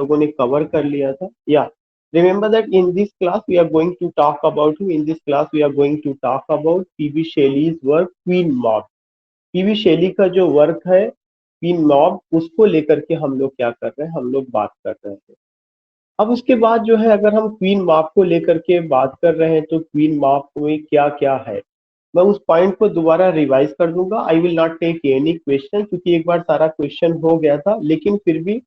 लोगों ने कवर कर लिया था। Yeah remember that in this class we are going to talk about in this class we are going to talk about PB Shelley's work Queen Mab. PB Shelley का जो work है queen mob, उसको लेकर के हम लोग क्या कर रहे हैं, हम लोग बात कर रहे हैं। अब उसके बाद जो है, अगर हम क्वीन मॉब को लेकर के बात कर रहे हैं तो क्वीन मॉब में क्या क्या है, मैं उस पॉइंट को दोबारा रिवाइज कर दूंगा। I will not take any question, क्योंकि एक बार सारा क्वेश्चन हो गया था। लेकिन फिर भी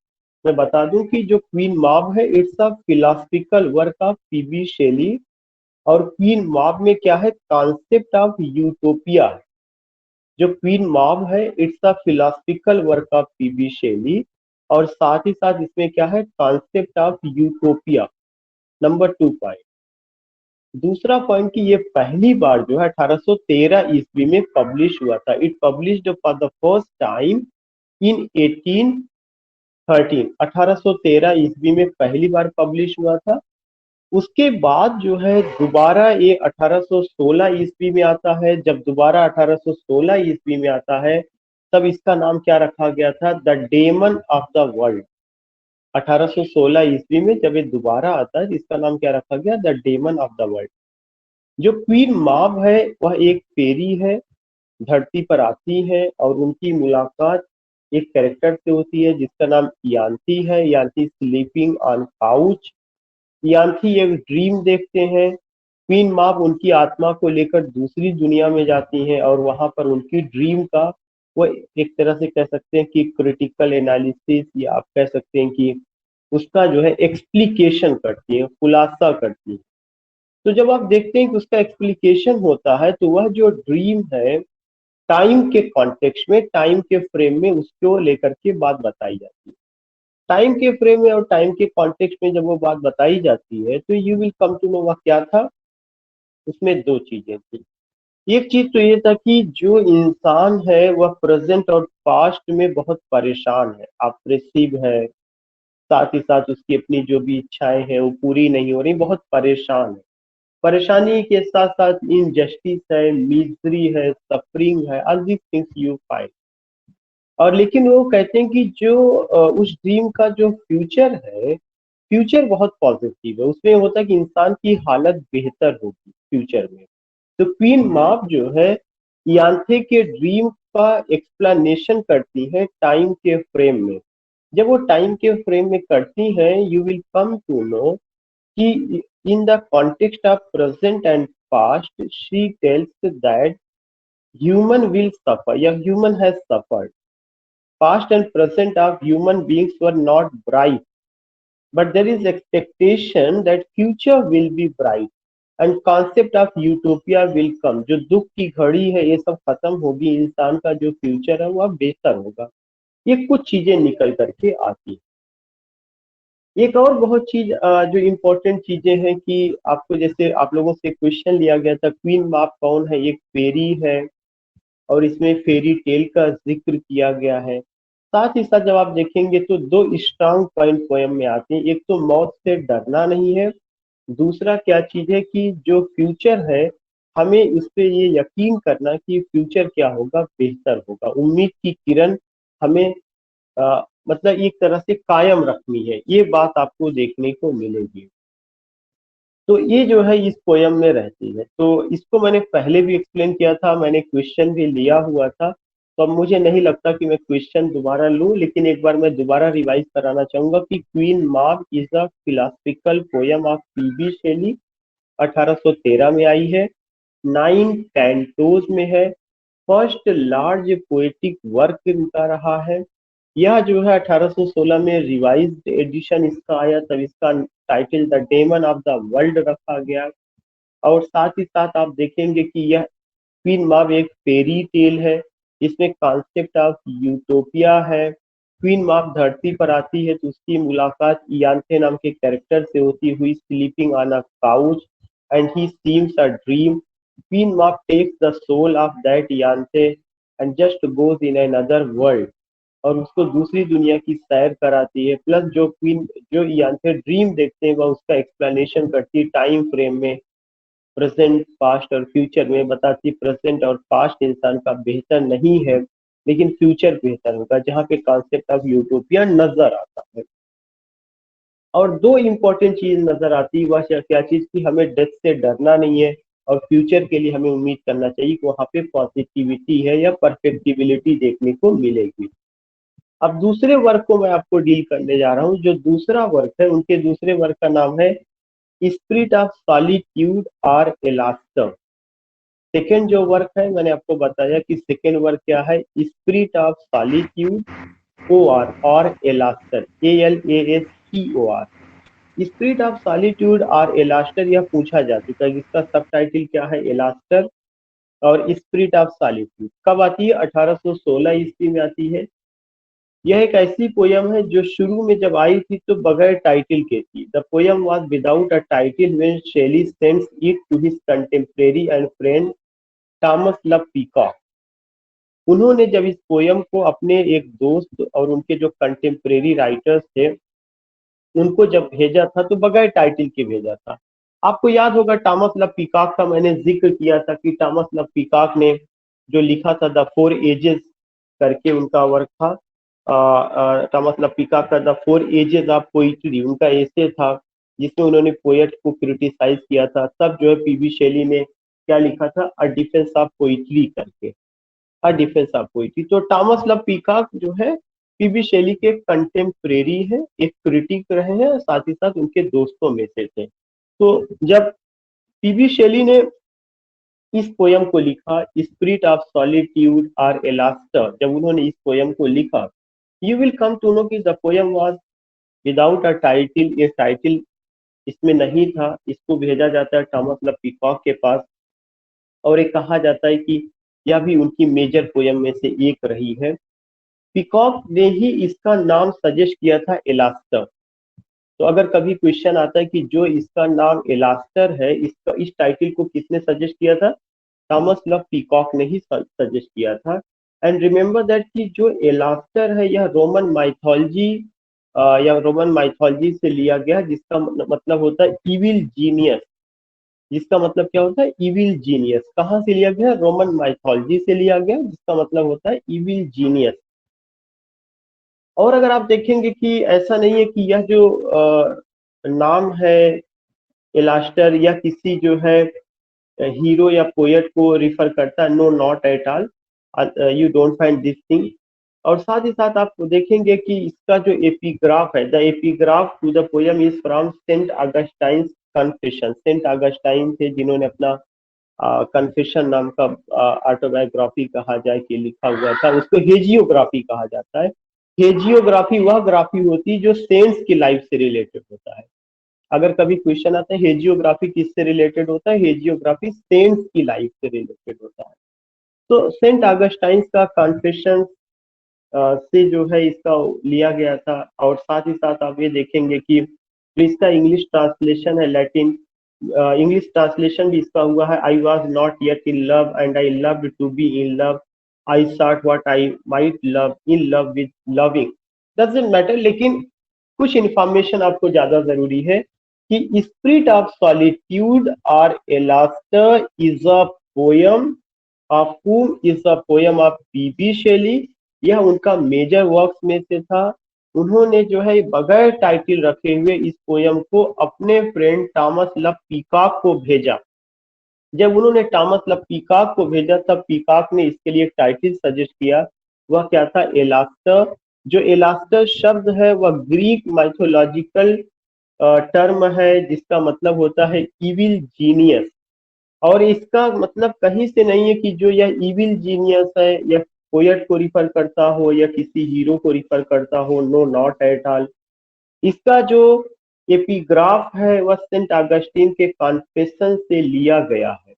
मैं बता दूं कि जो क्वीन मॉब है, it's a philosophical work of PB Shelley. और क्वीन मॉब में क्या है, कॉन्सेप्ट ऑफ यूटोपिया। जो क्वीन मॉब है, it's a philosophical work of PB Shelley. और साथ ही साथ इसमें क्या है, concept of utopia. Number 2 point. दूसरा पॉइंट कि ये पहली बार जो है 1813 ईस्वी में पब्लिश हुआ था। It published for the first time in 1813। 1813 ईस्वी में पहली बार पब्लिश हुआ था। उसके बाद जो है दोबारा ये 1816 ईस्वी में आता है। जब दोबारा 1816 ईस्वी में आता है, तब इसका नाम क्या रखा गया था, the demon of the world. 1816 ईस्वी में जब ये दोबारा आता है, इसका नाम क्या रखा गया, the demon of the world. जो क्वीन मॉब है वह एक फेरी है, धरती पर आती है और उनकी मुलाकात एक कैरेक्टर से होती है जिसका नाम यान्ती है। यान्ती स्लीपिंग ऑन काउच। यान्ती एक ड्रीम देखते हैं। क्वीन मॉब उनकी आत्मा को लेकर दूसरी दुनिया में जाती हैं और वहां पर उनकी ड्रीम का वो एक तरह से कह सकते हैं कि क्रिटिकल एनालिसिस, या आप कह सकते हैं कि उसका जो है एक्सप्लिकेशन करती है, खुलासा करती है। तो जब आप देखते हैं कि उसका एक्सप्लिकेशन होता है, तो वह जो ड्रीम है, टाइम के कॉन्टेक्स्ट में, टाइम के फ्रेम में उसको लेकर के बात बताई जाती है। टाइम के फ्रेम में और टाइम के कॉन्टेक्स्ट में जब वो बात बताई जाती है, तो you will come to know वह क्या था। उसमें दो चीजें थी। एक चीज तो ये था कि जो इंसान है वह प्रेजेंट और पास्ट में बहुत परेशान है, ऑप्रेसिव है। साथ ही साथ उसकी अपनी जो भी इच्छाएं हैं वो पूरी नहीं हो रही, बहुत परेशान है। परेशानी के साथ साथ इनजस्टिस है, मिजरी है, सफरिंग है, all these things you find. और लेकिन वो कहते हैं कि जो उस ड्रीम का जो फ्यूचर है, फ्यूचर बहुत पॉजिटिव है। उसमें होता है कि इंसान की हालत बेहतर होगी फ्यूचर में। तो क्वीन मॉब जो है, यांथे के ड्रीम का एक्सप्लेनेशन करती है टाइम के फ्रेम में। जब वो टाइम के फ्रेम में करती है, you will come to know कि in the context of present and past she tells that human will suffer, या human has suffered. Past and present of human beings were not bright, but there is expectation that future will be bright and concept of utopia will come। जो दुख की घड़ी है ये सब खत्म होगी, इंसान का जो फ्यूचर है वह बेहतर होगा। ये कुछ चीजें निकल करके आती है। एक और बहुत चीज जो इम्पोर्टेंट चीजें हैं कि आपको, जैसे आप लोगों से क्वेश्चन लिया गया था, क्वीन मॉब कौन है, एक फेरी है और इसमें फेरी टेल का जिक्र किया गया है। साथ ही साथ जब आप देखेंगे तो दो स्ट्रांग पॉइंट पोयम में आते हैं। एक तो मौत से डरना नहीं है, दूसरा क्या चीज है कि जो फ्यूचर है, हमें उस पर ये यकीन करना कि फ्यूचर क्या होगा, बेहतर होगा। उम्मीद की किरण हमें मतलब एक तरह से कायम रखनी है, ये बात आपको देखने को मिलेगी। तो ये जो है इस पोयम में रहती है। तो इसको मैंने पहले भी एक्सप्लेन किया था, मैंने क्वेश्चन भी लिया हुआ था। तो अब मुझे नहीं लगता कि मैं क्वेश्चन दोबारा लूं, लेकिन एक बार मैं दोबारा रिवाइज कराना चाहूंगा कि Queen Mab is a philosophical poem of PB Shelley. 1813 में आई है, 9 कैंटोज में है, फर्स्ट लार्ज पोएटिक वर्क इनका रहा है। यह जो है 1816 में रिवाइज्ड एडिशन इसका आया, तब इसका title the demon of the world रखा गया। और साथ ही साथ आप देखेंगे कि यह क्वीन मॉब एक फेरी टेल है, इसमें कॉन्सेप्ट ऑफ यूटोपिया है। क्वीन मॉब धरती पर आती है तो उसकी मुलाकात यान्थे नाम के कैरेक्टर से होती हुई, sleeping on a couch and he seems a dream. Queen Mab takes the soul of that Ianthe and just goes in another world, और उसको दूसरी दुनिया की सैर कराती है। प्लस जो क्वीन, जो यान्थे ड्रीम देखते हैं, वह उसका एक्सप्लेनेशन करती है टाइम फ्रेम में, प्रेजेंट, पास्ट और फ्यूचर में। बताती प्रेजेंट और पास्ट इंसान का बेहतर नहीं है, लेकिन फ्यूचर बेहतर होगा, जहाँ पे कॉन्सेप्ट ऑफ यूटोपिया नजर आता है। और दो इंपॉर्टेंट चीज नजर आती है, वह क्या चीज की हमें डेथ से डरना नहीं है और फ्यूचर के लिए हमें उम्मीद करना चाहिए कि वहां पे पॉजिटिविटी है या परफेक्टिबिलिटी देखने को मिलेगी। अब दूसरे वर्क को मैं आपको डील करने जा रहा हूँ। जो दूसरा वर्क है, उनके दूसरे वर्क का नाम है स्पिरिट ऑफ सॉलिट्यूड और एलास्टम। सेकेंड जो वर्क है, मैंने आपको बताया कि सेकेंड वर्क क्या है, spirit of solitude O R और Alastor, ALASTOR। Spirit of solitude और एलास्टर, यह पूछा जा चुका है, जिसका सब टाइटल क्या है, एलास्टर और स्पिरिट ऑफ सॉलिट्यूड। कब आती है, 1816 ईस्वी में आती है। यह एक ऐसी पोयम है जो शुरू में जब आई थी तो बगैर टाइटल के थी। The poem was without a title when Shelley sends it to his contemporary and friend Thomas Love Peacock. उन्होंने जब इस पोयम को अपने एक दोस्त और उनके जो कंटेम्परेरी राइटर्स थे उनको जब भेजा था तो बगैर टाइटल के भेजा था। आपको याद होगा टॉमस लव पीकॉक का मैंने जिक्र किया था कि टॉमस लव पीकॉक ने जो लिखा था द फोर एजेस करके उनका वर्क था। टॉमस लव पीकॉक का the four ages of poetry उनका ऐसे था, जिसमें उन्होंने पोएट को क्रिटिसाइज किया था। तब जो है पीबी शेली ने क्या लिखा था, अ डिफेंस ऑफ पोइट्री करके, अ डिफेंस ऑफ पोइट्री। तो टॉमस लव पीकॉक जो है पीबी शेली के कंटेम्परेरी है, एक क्रिटिक रहे हैं, साथ ही साथ उनके दोस्तों में से थे। तो जब पीबी शेली ने इस पोयम को लिखा, स्पिरिट ऑफ सॉलिट्यूड और एलास्टर, जब उन्होंने इस पोयम को लिखा, you will come to know कि the poem was without a title. ये टाइटल इसमें नहीं था। इसको भेजा जाता है टॉमस लव पीकॉक के पास और ये कहा जाता है कि यह भी उनकी मेजर पोयम में से एक रही है। पीकॉक ने ही इसका नाम सजेस्ट किया था एलास्टर। तो अगर कभी क्वेश्चन आता है कि जो इसका नाम एलास्टर है, इसका इस टाइटल को किसने सजेस्ट किया था, थॉमस लव पीकॉक ने ही सजेस्ट किया था। एंड रिमेंबर दैट कि जो एलास्टर है यह रोमन माइथोलॉजी या रोमन माइथोलॉजी से लिया गया, जिसका मतलब होता है इविल जीनियस। जिसका मतलब क्या होता है, इविल जीनियस। कहाँ से लिया गया, रोमन माइथोलॉजी से लिया गया, जिसका मतलब होता है इविल जीनियस। और अगर आप देखेंगे कि ऐसा नहीं है कि यह जो नाम है एलास्टर या किसी जो है हीरो या पोएट को रिफर करता है, no not at all, you don't find this thing. और साथ ही साथ आप देखेंगे कि इसका जो एपिग्राफ है, the epigraph to the poem is from Saint Augustine confession. Saint Augustine थे जिन्होंने अपना कन्फेशन नाम का ऑटोबायोग्राफी कहा जाए कि लिखा हुआ था, उसको हेजियोग्राफी कहा जाता है। हेजियोग्राफी वह ग्राफी होती है जो सेंट्स की लाइफ से रिलेटेड होता है। अगर कभी क्वेश्चन आता है हेजियोग्राफी किससे रिलेटेड होता है, हेजियोग्राफी सेंट्स की लाइफ से रिलेटेड होता है। तो सेंट ऑगस्टाइन का कॉन्फेशन से जो है इसका लिया गया था। और साथ ही साथ आप ये देखेंगे कि जो इसका इंग्लिश ट्रांसलेशन है, लैटिन इंग्लिश ट्रांसलेशन भी इसका हुआ है, I was not yet in love and I loved to be in love, I sought what I might love in love with loving, doesn't matter. लेकिन कुछ इंफॉर्मेशन आपको ज्यादा जरूरी है कि स्पिरिट ऑफ सॉलिट्यूड और Alastor is a poem of whom is a poem of PB Shelley. यह उनका मेजर वर्क्स में से था। उन्होंने जो है बगैर टाइटल रखे हुए इस पोयम को अपने फ्रेंड टॉमस लव पीकॉक को भेजा। जब उन्होंने टॉमस लव पीकॉक को भेजा तब पीकॉक ने इसके लिए एक टाइटल सजेस्ट किया। वह क्या था, एलास्टर। जो एलास्टर शब्द है वह ग्रीक माइथोलॉजिकल टर्म है, जिसका मतलब होता है इविल जीनियस। और इसका मतलब कहीं से नहीं है कि जो यह इविल जीनियस है यह पोएट को रिफर करता हो या किसी हीरो को रिफर करता हो, नो नॉट एट ऑल। इसका जो एपिग्राफ है वह सेंट अगस्टीन के कॉन्फेशन से लिया गया है।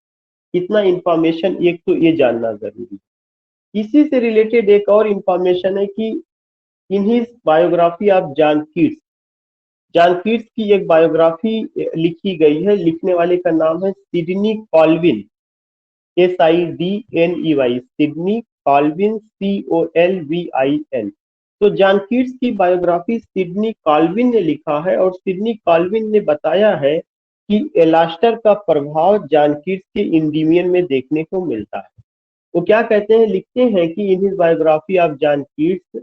इतना इंफॉर्मेशन एक तो ये जानना जरूरी है। इसी से रिलेटेड एक और इंफॉर्मेशन है कि in his biography of John Keats, John Keats की एक बायोग्राफी लिखी गई है। लिखने वाले का नाम है Sydney Colvin, SIDNEY, Sydney Colvin, COLVIN। तो जॉन कीट्स की बायोग्राफी सिडनी कॉल्विन ने लिखा है और सिडनी कॉल्विन ने बताया है कि एलास्टर का प्रभाव जॉन कीट्स के इंडिमियन में देखने को मिलता है। वो क्या कहते हैं, लिखते हैं कि in his biography of John Keats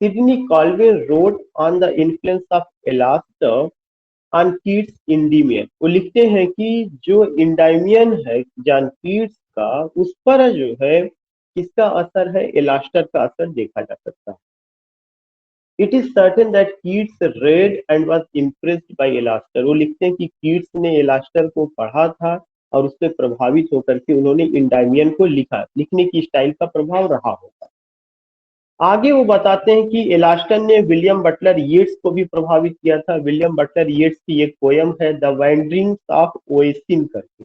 Sidney Colvin wrote on the influence of Elaster on Keats Endymion। वो लिखते हैं कि जो इंडाइमियन है जॉन कीट्स का, उस पर जो है किसका असर है, एलास्टर का असर देखा जा सकता है। It is certain that Keats read and was impressed by Alastor. वो लिखते हैं कि कीट्स ने एलास्टर को पढ़ा था और उससे प्रभावित होकर के उन्होंने इंडाइमियन को लिखा। लिखने की स्टाइल का प्रभाव रहा होगा। आगे वो बताते हैं कि एलास्टन ने विलियम बटलर येट्स को भी प्रभावित किया था। विलियम बटलर येट्स की एक पोयम है द वाइंडरिंग्स ऑफ ओएसिन करके।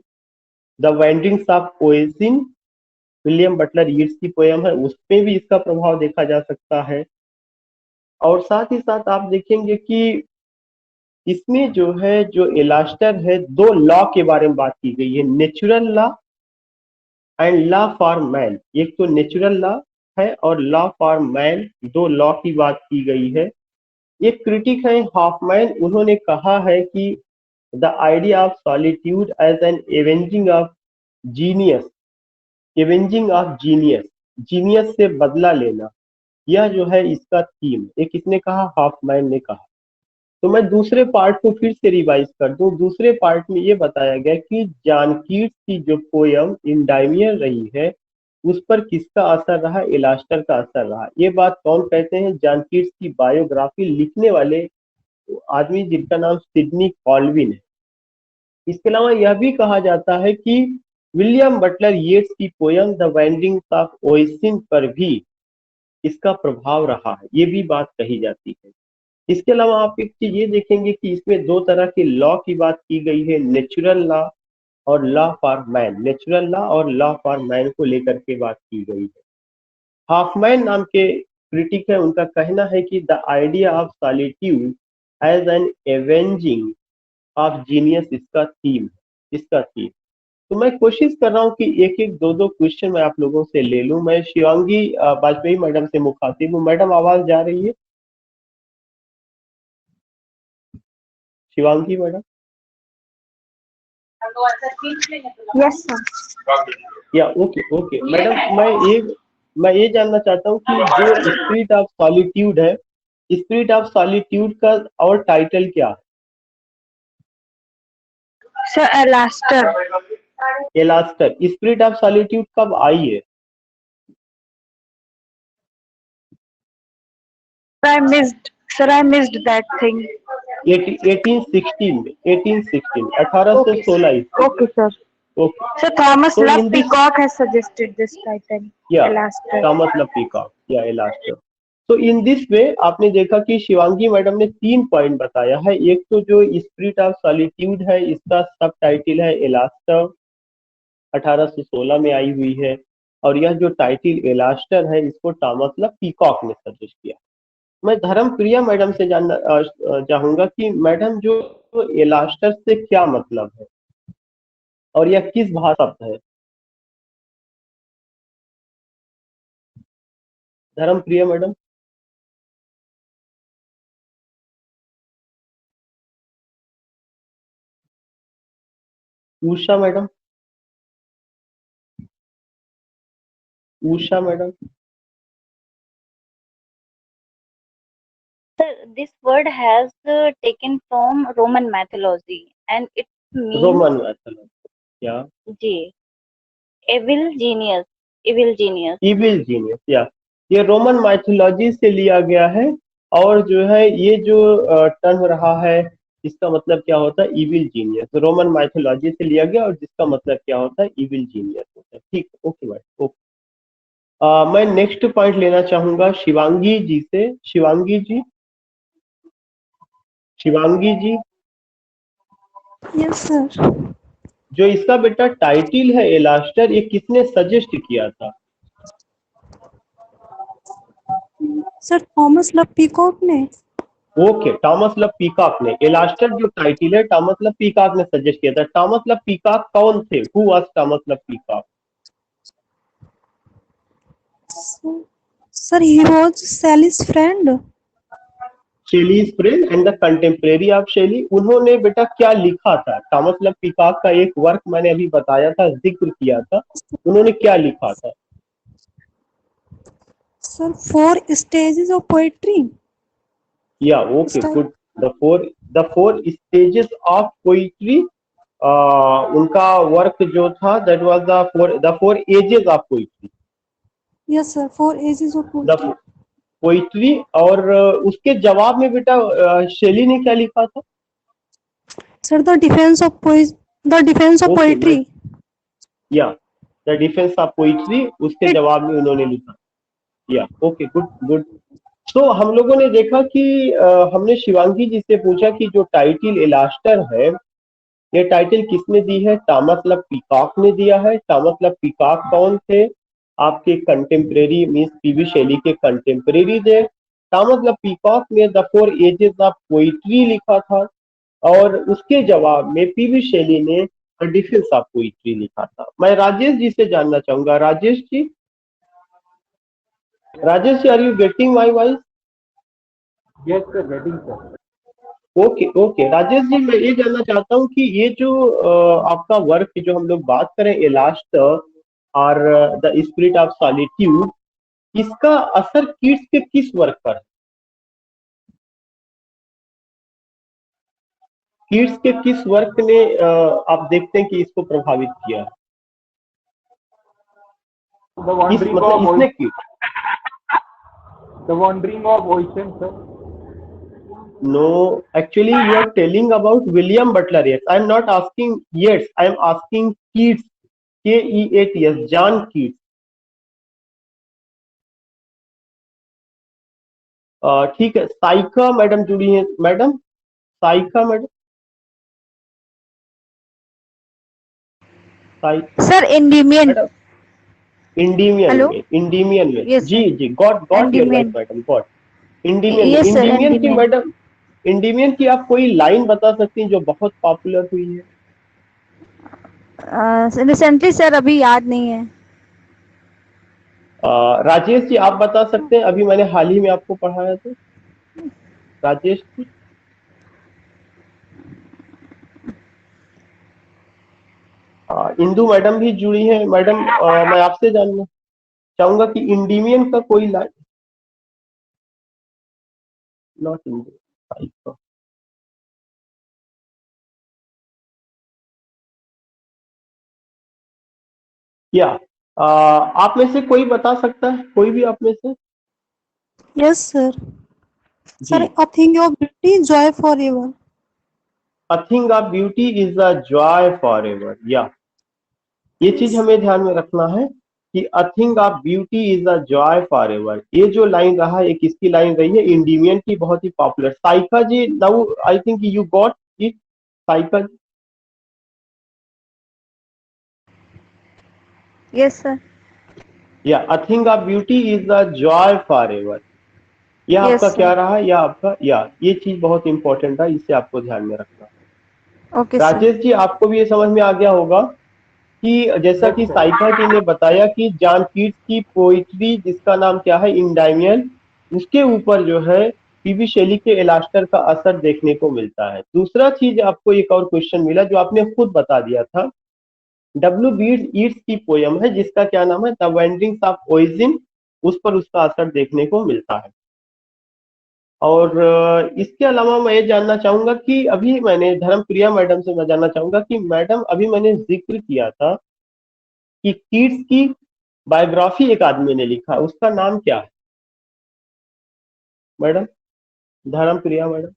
The wanderings of Oisin William Butler Yeats की पोयम है, उसमें भी इसका प्रभाव देखा जा सकता है। और साथ ही साथ आप देखेंगे कि इसमें जो है जो एलास्टर है, दो लॉ के बारे में बात की गई है, natural law and law for man. एक तो नेचुरल लॉ है और लॉ फॉर मैन, दो लॉ की बात की गई है। एक क्रिटिक है हॉफमैन, उन्होंने कहा है कि the idea of solitude as an avenging of genius, avenging of genius, genius से बदला लेना, यह जो है इसका थीम। एक किसने कहा, हॉफमैन ने कहा। तो मैं दूसरे पार्ट को फिर से रिवाइज कर दूं। दूसरे पार्ट में ये बताया गया कि जॉन कीट्स की जो पोयम इंडाइमियन रही है उस पर किसका असर रहा, एलास्टर का असर रहा। ये बात कौन कहते हैं, जॉन कीट्स की बायोग्राफी लिखने वाले आदमी जिनका नाम सिडनी कॉल्विन है। इसके अलावा यह भी कहा जाता है कि विलियम बटलर येट्स की पोयम द वाइंडिंग्स ऑफ ओएसिन पर भी इसका प्रभाव रहा है, ये भी बात कही जाती है। इसके अलावा आप एक चीज ये देखेंगे कि इसमें दो तरह के लॉ की बात की गई है, नेचुरल लॉ और law for man. Natural law और लॉ फॉर मैन को लेकर के बात की गई है। हाफमैन नाम के क्रिटिक है, उनका कहना है कि the idea of solitude as an avenging of genius इसका थीम है, इसका थीम। तो मैं कोशिश कर रहा हूँ कि एक एक दो दो क्वेश्चन मैं आप लोगों से ले लूं। मैं शिवांगी वाजपेयी मैडम से मुखातिब हूँ। मैडम आवाज जा रही है? शिवांगी मैडम? Yes sir. या ओके ओके मैडम, मैं ये जानना चाहता हूँ कि जो स्पिरिट ऑफ सॉलिट्यूड है, स्पिरिट ऑफ सॉलिट्यूड का और टाइटल क्या है? सर एलास्टर। एलास्टर। स्पिरिट ऑफ सॉलिट्यूड कब आई है? I missed that thing. 1816 में, 1816, 1816 ईस्वी। Okay, sir. Okay. So Thomas तो Love in this, Peacock has suggested this title. या Elastor. थॉमस लव पीकॉक या एलास्टर। तो इन दिस वे आपने देखा कि शिवांगी मैडम ने 3 पॉइंट बताया है। एक तो जो स्पिरिट ऑफ सॉलिट्यूड है इसका सब टाइटल है एलास्टर, 1816 में आई हुई है। और यह जो टाइटल एलास्टर है इसको थॉमस लव पीकॉक ने सजेस्ट किया। मैं धर्मप्रिया मैडम से जानना चाहूंगा कि मैडम जो एलास्टर से क्या मतलब है और यह किस भाषा शब्द है? Dharmapriya madam? Usha madam? Usha madam? Sir, this word has taken from Roman mythology and it means Roman mythology, क्या? जी evil genius, evil genius. Evil genius, या ये रोमन माइथोलॉजी से लिया गया है। और जो है ये जो टर्म रहा है इसका मतलब क्या होता है, इविल जीनियस। रोमन माइथोलॉजी से लिया गया और जिसका मतलब क्या होता है, इविल जीनियस होता है। ठीक, ओके मैडम, ओके। मैं नेक्स्ट पॉइंट लेना चाहूंगा शिवांगी जी से। शिवांगी जी? शिवांगी जी, यस सर। जो इसका बेटा टाइटल है एलास्टर, ये किसने सजेस्ट किया था? सर थॉमस लव पीकॉक ने। ओके, थॉमस लव पीकॉक ने। एलास्टर जो टाइटल है थॉमस लव पीकॉक ने सजेस्ट किया था। थॉमस लव पीकॉक कौन थे? Who was Thomas Love Peacock? Sir he was Shelley's friend. Shelley's friend and the contemporary of Shelley. उन्होंने बेटा क्या लिखा था? थॉमस लव पीकॉक का एक वर्क मैंने अभी बताया था, जिक्र किया था, उन्होंने क्या लिखा था? Sir, 4 stages of poetry. Yeah, okay, Style. good. The four stages of poetry. उनका वर्क जो था that was the four ages of poetry. Yes, sir. 4 ages of The poetry. Poetry और उसके जवाब में बेटा शेली ने क्या लिखा था? Sir, the defense of okay poetry. या द डिफेंस ऑफ पोइट्री, उसके जवाब में उन्होंने लिखा। या ओके, गुड गुड। तो हम लोगों ने देखा कि हमने शिवांगी जी से पूछा कि जो टाइटल इलास्टर है, ये टाइटल किसने दी है? थॉमस लव पीकॉक ने दिया है। थॉमस लव पीकॉक कौन थे? आपके कंटेम्प्रेरी मींस पीवी शैली के कंटेम्प्रेरी थे। थॉमस लव पीकॉक ने the four ages of poetry लिखा था और उसके जवाब में पीवी शैली ने डिफेंस ऑफ पोइट्री लिखा था। मैं राजेश जी से जानना चाहूंगा, Rajesh ji, are you getting my voice? Yes sir, getting sir. Okay okay Rajesh ji, मैं ये जानना चाहता हूँ कि ये जो आपका वर्क जो हम लोग बात करें एलास्ट और द स्पिरिट ऑफ सॉलिट्यूड, इसका असर किड्स के किस वर्क पर है? किड्स के किस वर्क ने आप देखते हैं कि इसको प्रभावित किया है? द वंडरिंग मतलब ऑफ इसने क्यों? The wondering of ocean sir. No, actually you are telling about William Butler Yeats. I am not asking Yeats, I am asking Keats, Keats, John Keats. ठीक है, साइका मैडम जुड़ी है। Madam Saika madam, sir Endymion. Madam Endymion hello. में, Endymion में yes ji sir. जी, got got your Endymion. Right madam, got. Endymion में, yes sir, इंडीमियन की Endymion. Madam, इंडीमियन की आप कोई लाइन बता सकती हैं जो बहुत पॉपुलर हुई है? रिसेंटली सर अभी याद नहीं है। राजेश जी आप बता सकते हैं, अभी मैंने हाल ही में आपको पढ़ाया था। राजेश जी, इंदू मैडम भी जुड़ी है। मैडम मैं आपसे जानना चाहूंगा कि इंडीमियन का कोई लाइन, नॉट इंडू, या आप में से कोई बता सकता है, कोई भी आप में से? Yes, sir. Sir, जी, a thing of beauty, joy forever. A thing of beauty is a joy for ever. या ये चीज हमें ध्यान में रखना है कि a thing of beauty is a joy for ever. ये जो लाइन रहा है, किसकी लाइन रही है? इंडीमियन की, बहुत ही popular. Saika ji, now I think you got it. Saika ji, yes sir. Yeah a thing of beauty is a joy for ever, यह आपका यस क्या सर। रहा? या आपका, या ये चीज बहुत इंपॉर्टेंट है, इसे आपको ध्यान में रखना है। Okay sir. राजेश जी आपको भी ये समझ में आ गया होगा कि जैसा यस कि सर। साइका जी ने बताया कि जॉन कीट्स की पोइट्री जिसका नाम क्या है, इंडायमियन, उसके ऊपर जो है पीवी शैली के एलास्टर का असर देखने को मिलता है। दूसरा चीज आपको एक और क्वेश्चन मिला जो आपने खुद बता दिया था, डब्ल्यू बीड ईट्स की पोयम है जिसका क्या नाम है, द वाइंडिंग्स ऑफ ओरिजिन, उस पर उसका असर देखने को मिलता है। और इसके अलावा मैं ये जानना चाहूंगा कि अभी मैंने धर्मप्रिया मैडम से मैं जानना चाहूंगा कि मैडम अभी मैंने जिक्र किया था कि कीट्स की बायोग्राफी एक आदमी ने लिखा, उसका नाम क्या है मैडम? धर्मप्रिया मैडम,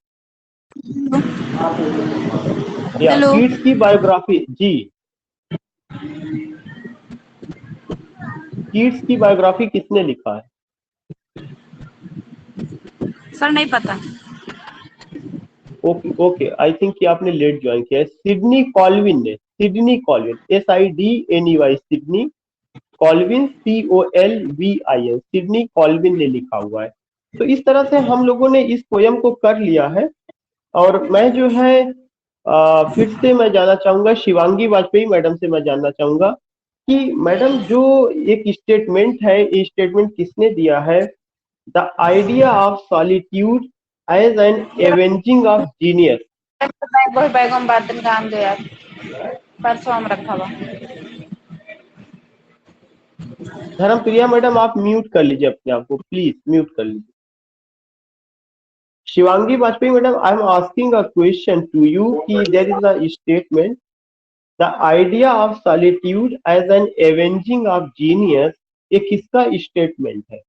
या Hello. कीट्स की बायोग्राफी जी, कीट्स की बायोग्राफी किसने लिखा है? सर नहीं पता। ओके ओके, आई थिंक कि आपने लेट ज्वाइन किया है। सिडनी कॉल्विन ने, Sydney Colvin, SIDNEY, Sydney Colvin, COLVIN, Sydney Colvin ने लिखा हुआ है। तो इस तरह से हम लोगों ने इस पोयम को कर लिया है। और मैं जो है फिर से मैं जानना चाहूंगा शिवांगी वाजपेयी मैडम से मैं जानना चाहूंगा कि मैडम जो एक स्टेटमेंट है, ये स्टेटमेंट किसने दिया है? The idea of solitude as an avenging of genius. वही बैगम बातन काम दो यार, परसों हम रखा हुआ। धर्मप्रिया मैडम आप म्यूट कर लीजिए अपने आप को, प्लीज म्यूट कर लीजिए। Shivangi Vajpayee madam, I am asking a question to you कि there is a statement, the idea of solitude as an avenging of genius, ये किसका स्टेटमेंट है?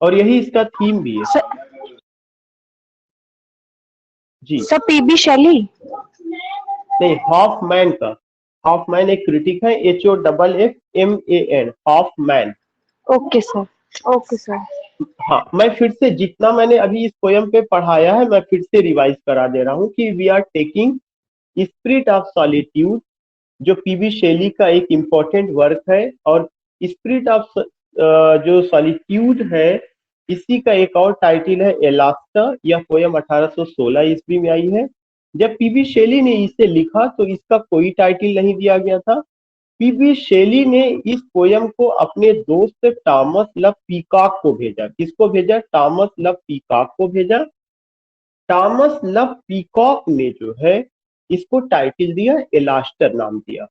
और यही इसका थीम भी है जी। Sir PB Shelley. नहीं, हॉफमैन का। हॉफमैन एक क्रिटिक है, HOFFMAN, Hoffman. Okay sir, okay sir. हाँ, मैं फिर से जितना मैंने अभी इस पोयम पे पढ़ाया है मैं फिर से रिवाइज करा दे रहा हूँ कि we are taking spirit of solitude, जो पीबी शेली का एक इम्पोर्टेंट वर्क है, और स्पिरिट ऑफ जो सॉलिट्यूड है इसी का एक और टाइटल है एलास्टा। यह पोयम 1816 ईस्वी में आई है। जब पीबी शेली ने इसे लिखा तो इसका कोई टाइटल नहीं दिया गया था। पीबी शेली ने इस पोयम को अपने दोस्त टॉमस लव पीकॉक को भेजा। किसको भेजा? टॉमस लव पीकॉक को भेजा। टॉमस लव पीकॉक ने जो है इसको टाइटल दिया एलास्टर नाम दिया।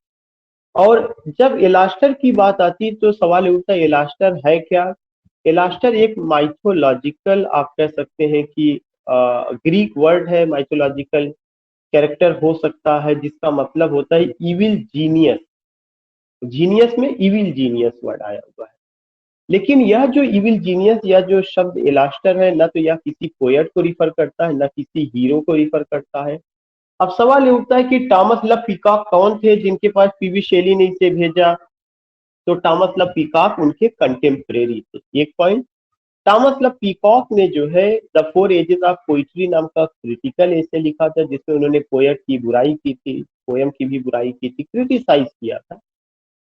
और जब एलास्टर की बात आती तो सवाल उठता है एलास्टर है क्या? एलास्टर एक माइथोलॉजिकल, आप कह सकते हैं कि ग्रीक वर्ड है, माइथोलॉजिकल कैरेक्टर हो सकता है जिसका मतलब होता है इविल जीनियस। जीनियस में इविल जीनियस वर्ड आया हुआ है। लेकिन यह जो इविल जीनियस या जो शब्द एलास्टर है, ना तो यह किसी पोएट को रिफर करता है, ना किसी हीरो को रिफर करता है। अब सवाल ये उठता है कि टॉमस लव पीकॉक कौन थे जिनके पास पीबी शेली ने इसे भेजा? तो टॉमस लव पीकॉक उनके कंटेम्परेरी थे। एक पॉइंट, टॉमस लव पीकॉक ने जो है the four ages of poetry नाम का क्रिटिकल ऐसे लिखा था जिसमें उन्होंने पोएट की बुराई की थी, पोयम की भी बुराई की थी, क्रिटिसाइज किया था।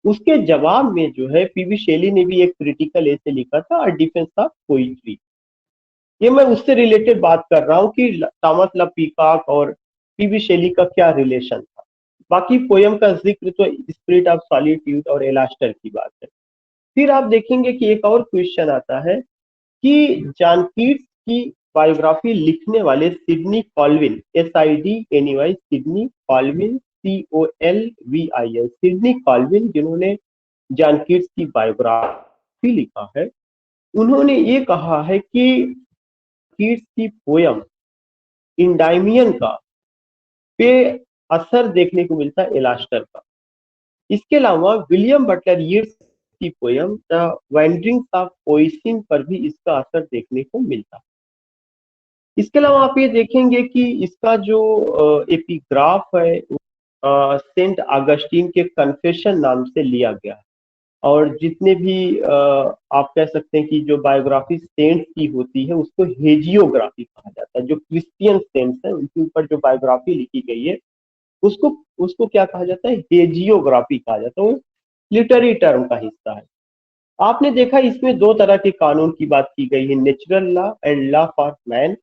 उसके जवाब में जो है पीबी शेली ने भी एक क्रिटिकल ऐसे लिखा था, अ डिफेंस ऑफ पोइट्री। ये मैं उससे रिलेटेड बात कर रहा हूँ कि टॉमस लव पीकॉक और पीबी शेली का क्या रिलेशन था। बाकी पोयम का जिक्र तो स्पिरिट ऑफ सॉलिट्यूड और एलास्टर की बात है। फिर आप देखेंगे कि एक और क्वेश्चन आता है कि जॉन कीट्स की बायोग्राफी लिखने वाले Sydney Colvin, SIDNEY, Sydney Colvin, COLVIN, Sydney Colvin, जिन्होंने जॉन कीट्स की बायोग्राफी लिखा है, उन्होंने ये कहा है कि कीट्स की पोयम इंडाइमियन का पे असर देखने को मिलता है एलास्टर का। इसके अलावा विलियम बटलर यीट्स की पोयम द वैंडरिंग्स ऑफ ओइसिन पर भी इसका असर देखने को मिलता है। इसके अलावा आप ये देखेंगे कि इसका जो एपिग्राफ है सेंट अगस्टीन के कन्फेशन नाम से लिया गया है। और जितने भी आप कह सकते हैं कि जो बायोग्राफी सेंट्स की होती है उसको हेजियोग्राफी कहा जाता है। जो क्रिश्चियन सेंट्स हैं उनके ऊपर जो बायोग्राफी लिखी गई है उसको उसको क्या कहा जाता है? हेजियोग्राफी कहा जाता है। वो लिटरेरी टर्म का हिस्सा है। आपने देखा इसमें दो तरह के कानून की बात की गई है, natural law and law for man.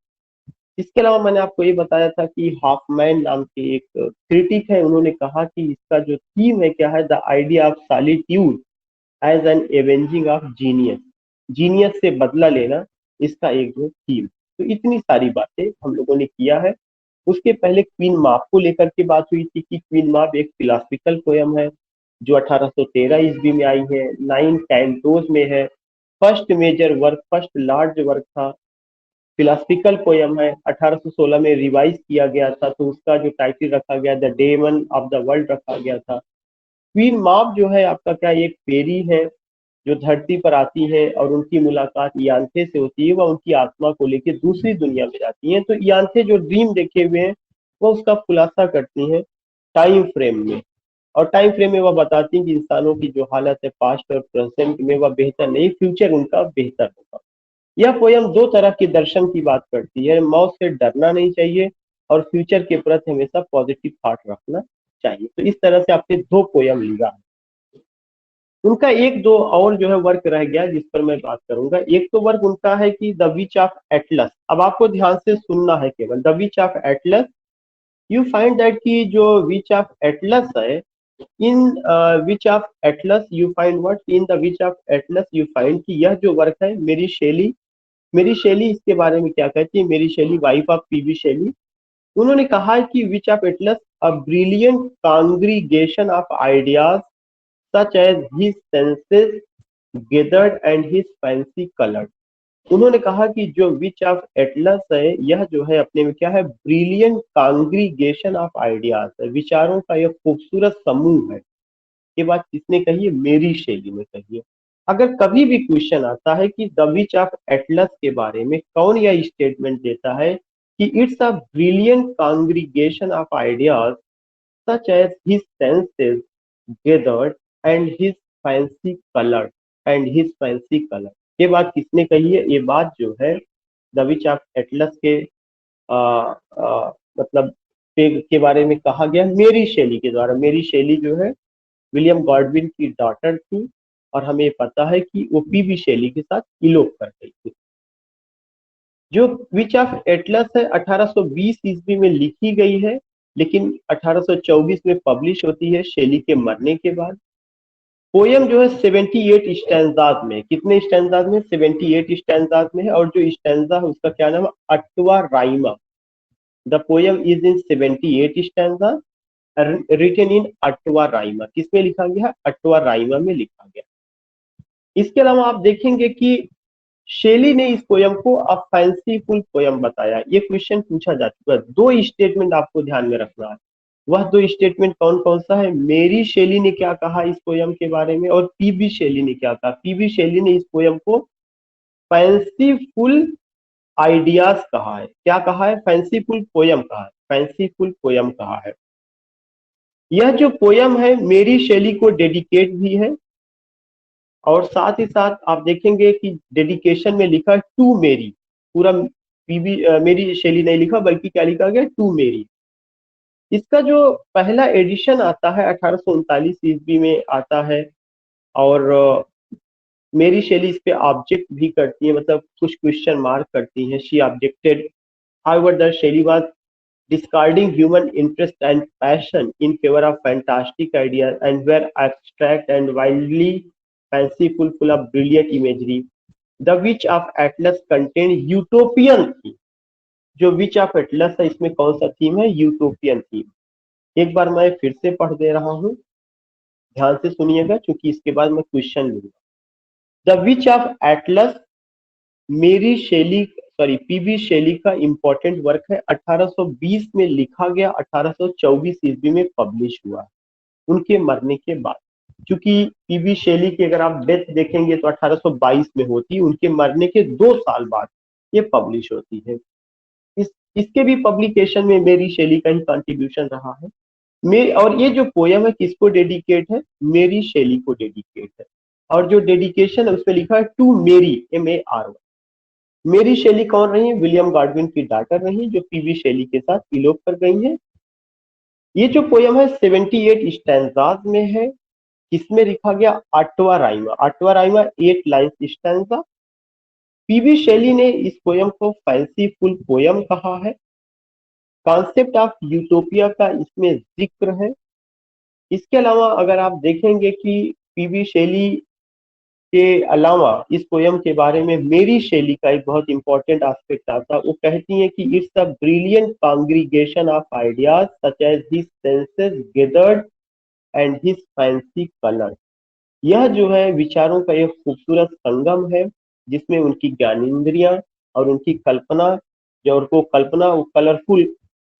इसके अलावा मैंने आपको ये बताया था कि हॉफमैन नाम के एक क्रिटिक है, उन्होंने कहा कि इसका जो थीम है क्या है? The idea of solitude as an avenging of genius, genius से बदला लेना इसका एक जो थीम। तो इतनी सारी बातें हम लोगों ने किया है। उसके पहले क्वीन माप को लेकर के बात हुई थी कि क्वीन माप एक फिलोसफिकल पोयम है जो 1813 ईस्वी में आई है, 9 कैंटोज में है, first major work, first large work था, फिलोसफिकल पोयम है। 1816 में रिवाइज किया गया था तो उसका जो टाइटल रखा गया the demon of the world रखा गया था। क्वीन माप जो है आपका क्या एक फेरी है जो धरती पर आती है और उनकी मुलाकात इयांथे से होती है। वह उनकी आत्मा को लेकर दूसरी दुनिया में जाती हैं। तो इयांथे जो ड्रीम देखे हुए हैं वह उसका खुलासा करती हैं टाइम फ्रेम में, और टाइम फ्रेम में वह बताती हैं कि इंसानों की जो हालत है पास्ट और प्रेजेंट में वह बेहतर नहीं, फ्यूचर उनका बेहतर होगा। यह पोयम दो तरह के दर्शन की बात करती है, मौत से डरना नहीं चाहिए और फ्यूचर के प्रति हमेशा पॉजिटिव थॉट रखना चाहिए। तो इस तरह से आपने दो पोयम लिखा। उनका एक दो और जो है वर्क रह गया जिस पर मैं बात करूंगा। एक तो वर्क उनका है कि द विच ऑफ एटलस। अब आपको ध्यान से सुनना है केवल, the witch of Atlas. You find that कि जो विच ऑफ एटलस है, in witch of Atlas you find what, in the witch of Atlas you find कि यह जो वर्क है मेरी शैली, मेरी शैली इसके बारे में क्या कहती है? मेरी शैली वाइफ ऑफ पीबी शैली, उन्होंने कहा है कि विच of Atlas a brilliant congregation of ideas such as his senses gathered and his fancy colored। उन्होंने कहा कि जो विच ऑफ एटलस है, यह जो है अपने में क्या है, ब्रिलियंट कांग्रीगेशन ऑफ आइडियाज है, विचारों का यह खूबसूरत समूह है। ये बात किसने कही है? मेरी शैली में कही है। अगर कभी भी क्वेश्चन आता है कि द विच ऑफ एटलस के बारे में कौन यह स्टेटमेंट देता है कि it's a brilliant congregation of ideas such as his senses gathered and his fancy colored। ये बात किसने कही है? ये बात जो है द विच ऑफ एटलस के मतलब के बारे में कहा गया मेरी शैली के द्वारा। मेरी शैली जो है विलियम गॉडविन की डॉटर थी और हमें पता है कि वो पीबी शैली के साथ इलोप कर गई थी। जो विच ऑफ एटलस है 1820 ईस्वी में लिखी गई है, लेकिन 1824 में पब्लिश होती है शैली के मरने के बाद। पोयम जो है 78 स्टैंजाज में, कितने स्टैंजाज में? 78 स्टैंजाज में है। और जो स्टैंजा है उसका क्या नाम है? Ottava rima. The poem is in 78 stanza written in ottava rima. किसमें लिखा गया? अट्वा राइमा में लिखा गया। इसके अलावा आप देखेंगे कि शेली ने इस पोयम को अ फैंसीफुल पोयम बताया। ये क्वेश्चन पूछा जा चुका है। दो स्टेटमेंट आपको ध्यान में रखना है। वह दो स्टेटमेंट कौन कौन सा है? मेरी शैली ने क्या कहा इस पोयम के बारे में, और पीबी शैली ने क्या कहा। पीबी शैली ने इस पोयम को फैंसीफुल आइडियाज कहा है। क्या कहा है? फैंसीफुल पोयम कहा है। फैंसीफुल पोयम कहा है। यह जो पोयम है मेरी शैली को डेडिकेट भी है, और साथ ही साथ आप देखेंगे कि डेडिकेशन में लिखा टू मेरी। पूरा पीबी मेरी शैली नहीं लिखा, बल्कि क्या लिखा गया? टू मेरी। इसका जो पहला एडिशन आता है 1839 ईस्वी में आता है, और मेरी शैली इस पे ऑब्जेक्ट भी करती है, मतलब कुछ क्वेश्चन मार्क करती है। शी ऑब्जेक्टेड हाउएवर द शैली was discarding human interest and passion in favor of fantastic ideas and were abstract and wildly fanciful, full of brilliant imagery. The Witch of Atlas contained utopian theme। जो witch of Atlas है इसमें कौन सा theme है? Utopian theme. एक बार मैं फिर से पढ़ दे रहा हूं, ध्यान से सुनिएगा, क्योंकि इसके बाद मैं क्वेश्चन लूंगा। द विच ऑफ एटलस मेरी शैली पीबी शैली का इंपॉर्टेंट वर्क है। 1820 में लिखा गया, 1824 ईस्वी में पब्लिश हुआ उनके मरने के बाद। क्योंकि पीबी शैली की अगर आप डेथ देखेंगे तो 1822 में होती, उनके मरने के 2 साल बाद ये पब्लिश होती है। इसके भी पब्लिकेशन में मेरी शैली का ही कंट्रीब्यूशन रहा है। और ये जो पोयम है किसको डेडिकेट है? मेरी शैली को डेडिकेट है। और जो डेडिकेशन है उसमें लिखा है टू मेरी, MARY। मेरी शैली कौन रही है? विलियम गॉडविन की डॉटर रही, जो पीबी शैली के साथ इलोप कर गई है। ये जो पोयम है 78 स्टैंजाज में है। किसमें लिखा गया? Ottava rima. Ottava rima 8 lines stanza. PB Shelley ने इस पोयम को फैंसीफुल पोयम कहा है। कॉन्सेप्ट ऑफ यूटोपिया का इसमें जिक्र है। इसके अलावा अगर आप देखेंगे कि पीबी शैली के अलावा इस पोयम के बारे में मेरी शैली का एक बहुत इंपॉर्टेंट एस्पेक्ट आता है। वो कहती हैं कि it's a brilliant congregation of ideas such as his senses gathered and his fancy colour. यह जो है विचारों का एक खूबसूरत संगम है, जिसमें उनकी ज्ञानेंद्रियां और उनकी कल्पना, जो उनको कल्पना वो कलरफुल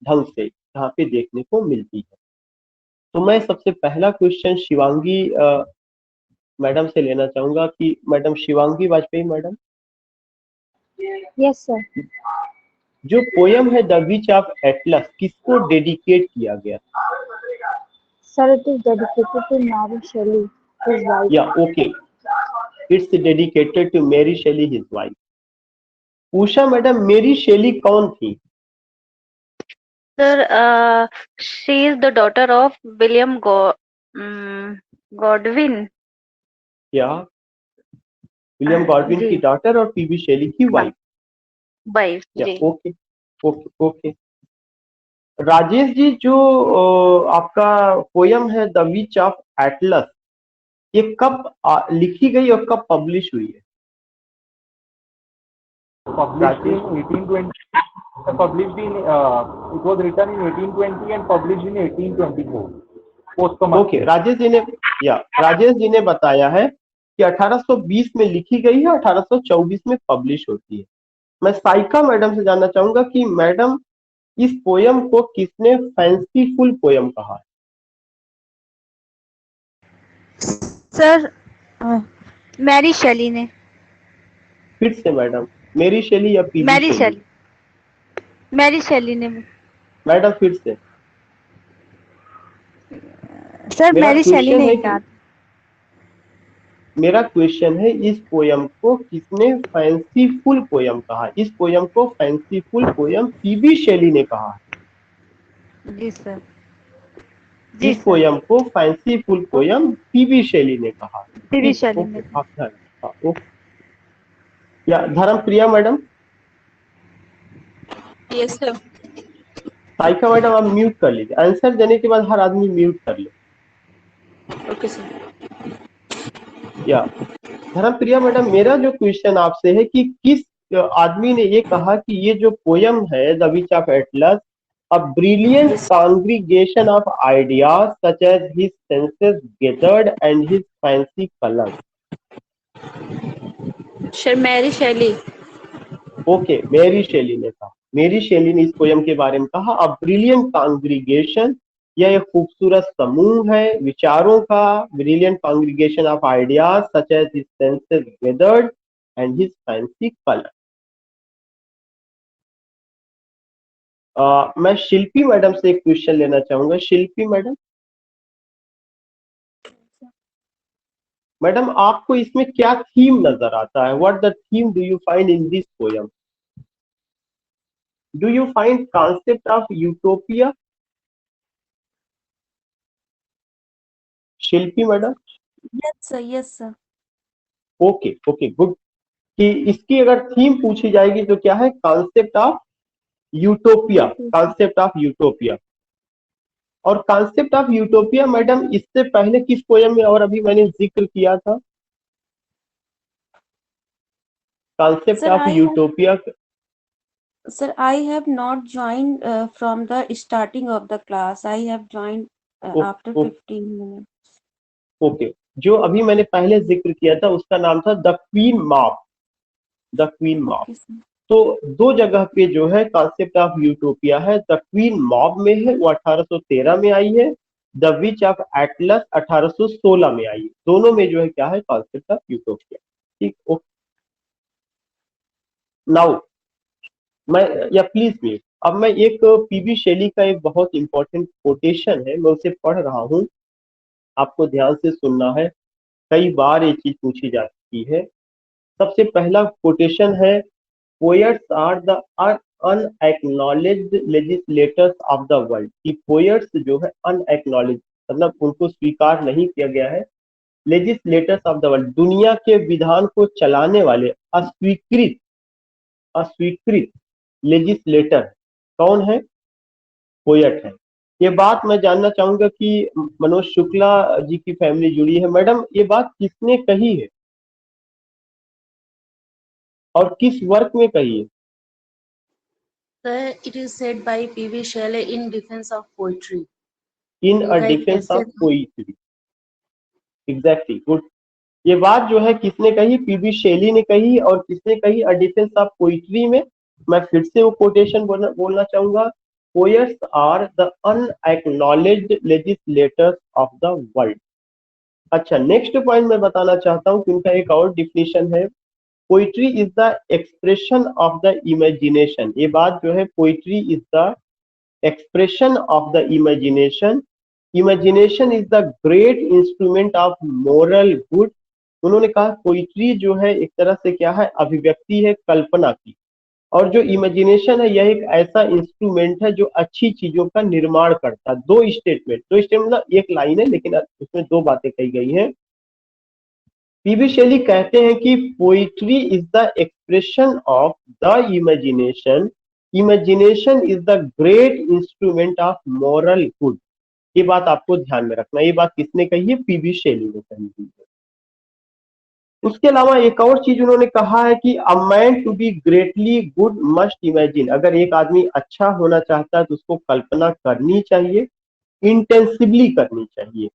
ढंग से यहाँ पे देखने को मिलती है। तो मैं सबसे पहला क्वेश्चन शिवांगी मैडम से लेना चाहूंगा कि madam Shivangi Vajpayee madam, Yes, sir. जो पोयम है द विच ऑफ एटलस किसको डेडिकेट किया गया? Sir, it is dedicated to Mary Shelley, his wife. या okay, it's dedicated to Mary Shelley his wife. Usha madam, Mary Shelley कौन थी? Sir, she is the daughter of William Godwin. Yeah William Godwin ji. की daughter और PB Shelley की wife. Wife. Yeah जी। Okay okay okay. Rajesh ji, जो आपका poem है the witch of Atlas, ये कब लिखी गई और कब पब्लिश हुई है? Published in 1820. Published in it was written in 1820 and published in 1824. Okay, Rajesh ji ने बताया है कि 1820 में लिखी गई है, 1824 में पब्लिश होती है। मैं साइका मैडम से जानना चाहूंगा कि मैडम इस पोयम को किसने फैंसीफुल पोयम कहा है? सर मैरी शेली ने। फिर से मैडम, मेरी शैली या पीबी मैरी शैली? शेली मैरी शेली ने। मैडम फिर से। सर मेरा मैरी शेली क्वेश्चन ने है कहा। मेरा क्वेश्चन है इस पोयम को किसने फैंसीफुल पोयम कहा? इस पोयम को फैंसीफुल पोयम पीबी शैली ने कहा है। जी सर। जी इस सर। पोयम को फैंसीफुल पोयम पीबी शैली ने कहा है। पीबी ठीक, शैली ओके, ने। आप ध्यान रखा, okay. Yeah Dharmapriya madam? Yes sir. Saika madam आप म्यूट कर लीजिए, आंसर देने के बाद हर आदमी म्यूट कर ले। Okay sir. या धर्मप्रिया मैडम, मेरा जो क्वेश्चन आपसे है कि किस आदमी ने ये कहा कि ये जो पोयम है the witch of Atlas, a brilliant congregation of ideas such as his senses gathered and his fancy colors. Sir Mary Shelley. Okay, Mary Shelley ने कहा, मेरी शैली ने इस पोयम के बारे में कहा। अ ब्रिलियंट कांग्रीगेशन, यह एक खूबसूरत समूह है विचारों का। Brilliant congregation of ideas such as his senses gathered and his fancy colour. मैं शिल्पी मैडम से एक क्वेश्चन लेना चाहूंगा। शिल्पी मैडम, मैडम आपको इसमें क्या थीम नजर आता है? What the theme do you find in this poem? Do you find concept of utopia? Shilpi madam? Yes sir. Okay okay, good. कि इसकी अगर थीम पूछी जाएगी तो क्या है? Concept of utopia, concept of utopia. और कॉन्सेप्ट ऑफ यूटोपिया मैडम इससे पहले किस पोयम में और अभी मैंने जिक्र किया था? Concept of utopia. Sir, I have not joined from the starting of the class. I have joined after 15 minutes. Okay, जो अभी मैंने पहले जिक्र किया था उसका नाम था the queen mob, the queen mob. Okay, sir. तो दो जगह पे जो है कॉन्सेप्ट ऑफ यूटोपिया है। द क्वीन मॉब में है, वो 1813 में आई है। द विच ऑफ एटलस 1816 में आई है। दोनों में जो है क्या है? Concept of utopia. ठीक, ओके। नाउ मैं, या प्लीज मी, अब मैं एक पीबी शैली का एक बहुत इंपॉर्टेंट कोटेशन है, मैं उसे पढ़ रहा हूँ, आपको ध्यान से सुनना है। कई बार ये चीज पूछी जा चुकी है। सबसे पहला कोटेशन है, poets are the unacknowledged legislators of the world. कि पोएट्स जो है अनएक्नॉलेज, मतलब उनको स्वीकार नहीं किया गया है। लेजिस्लेटर्स ऑफ द वर्ल्ड, दुनिया के विधान को चलाने वाले, अस्वीकृत, अस्वीकृत लेजिस्लेटर कौन है? पोएट है। ये बात मैं जानना चाहूंगा कि मनोज शुक्ला जी की फैमिली जुड़ी है। मैडम ये बात किसने कही है और किस वर्क में कही है? Sir, it is said by P.V. Shelley in defense of poetry. In a Like defence of essay- poetry. Exactly, good. ये बात जो है किसने कही? पीबी शैली ने कही। और किसने कही? अ डिफेंस ऑफ पोइट्री में। मैं फिर से वो कोटेशन बोलना चाहूंगा, poets are the unacknowledged legislators of the world. अच्छा, नेक्स्ट पॉइंट मैं बताना चाहता हूँ कि उनका एक और डिफिनेशन है, poetry is the expression of the imagination. ये बात जो है, poetry is the expression of the imagination. Imagination is the great instrument of moral good. उन्होंने कहा पोइट्री जो है एक तरह से क्या है? अभिव्यक्ति है कल्पना की। और जो इमेजिनेशन है यह एक ऐसा इंस्ट्रूमेंट है जो अच्छी चीजों का निर्माण करता है। दो स्टेटमेंट मतलब एक लाइन है लेकिन उसमें दो बातें कही गई हैं। पीबी शैली कहते हैं कि poetry is the expression of the imagination, imagination is the great instrument of moral good. ये बात आपको ध्यान में रखना। ये बात किसने कही है? पीबी शैली ने कही है। उसके अलावा एक और चीज उन्होंने कहा है कि a man to be greatly good must imagine. अगर एक आदमी अच्छा होना चाहता है तो उसको कल्पना करनी चाहिए। इंटेंसिवली करनी चाहिए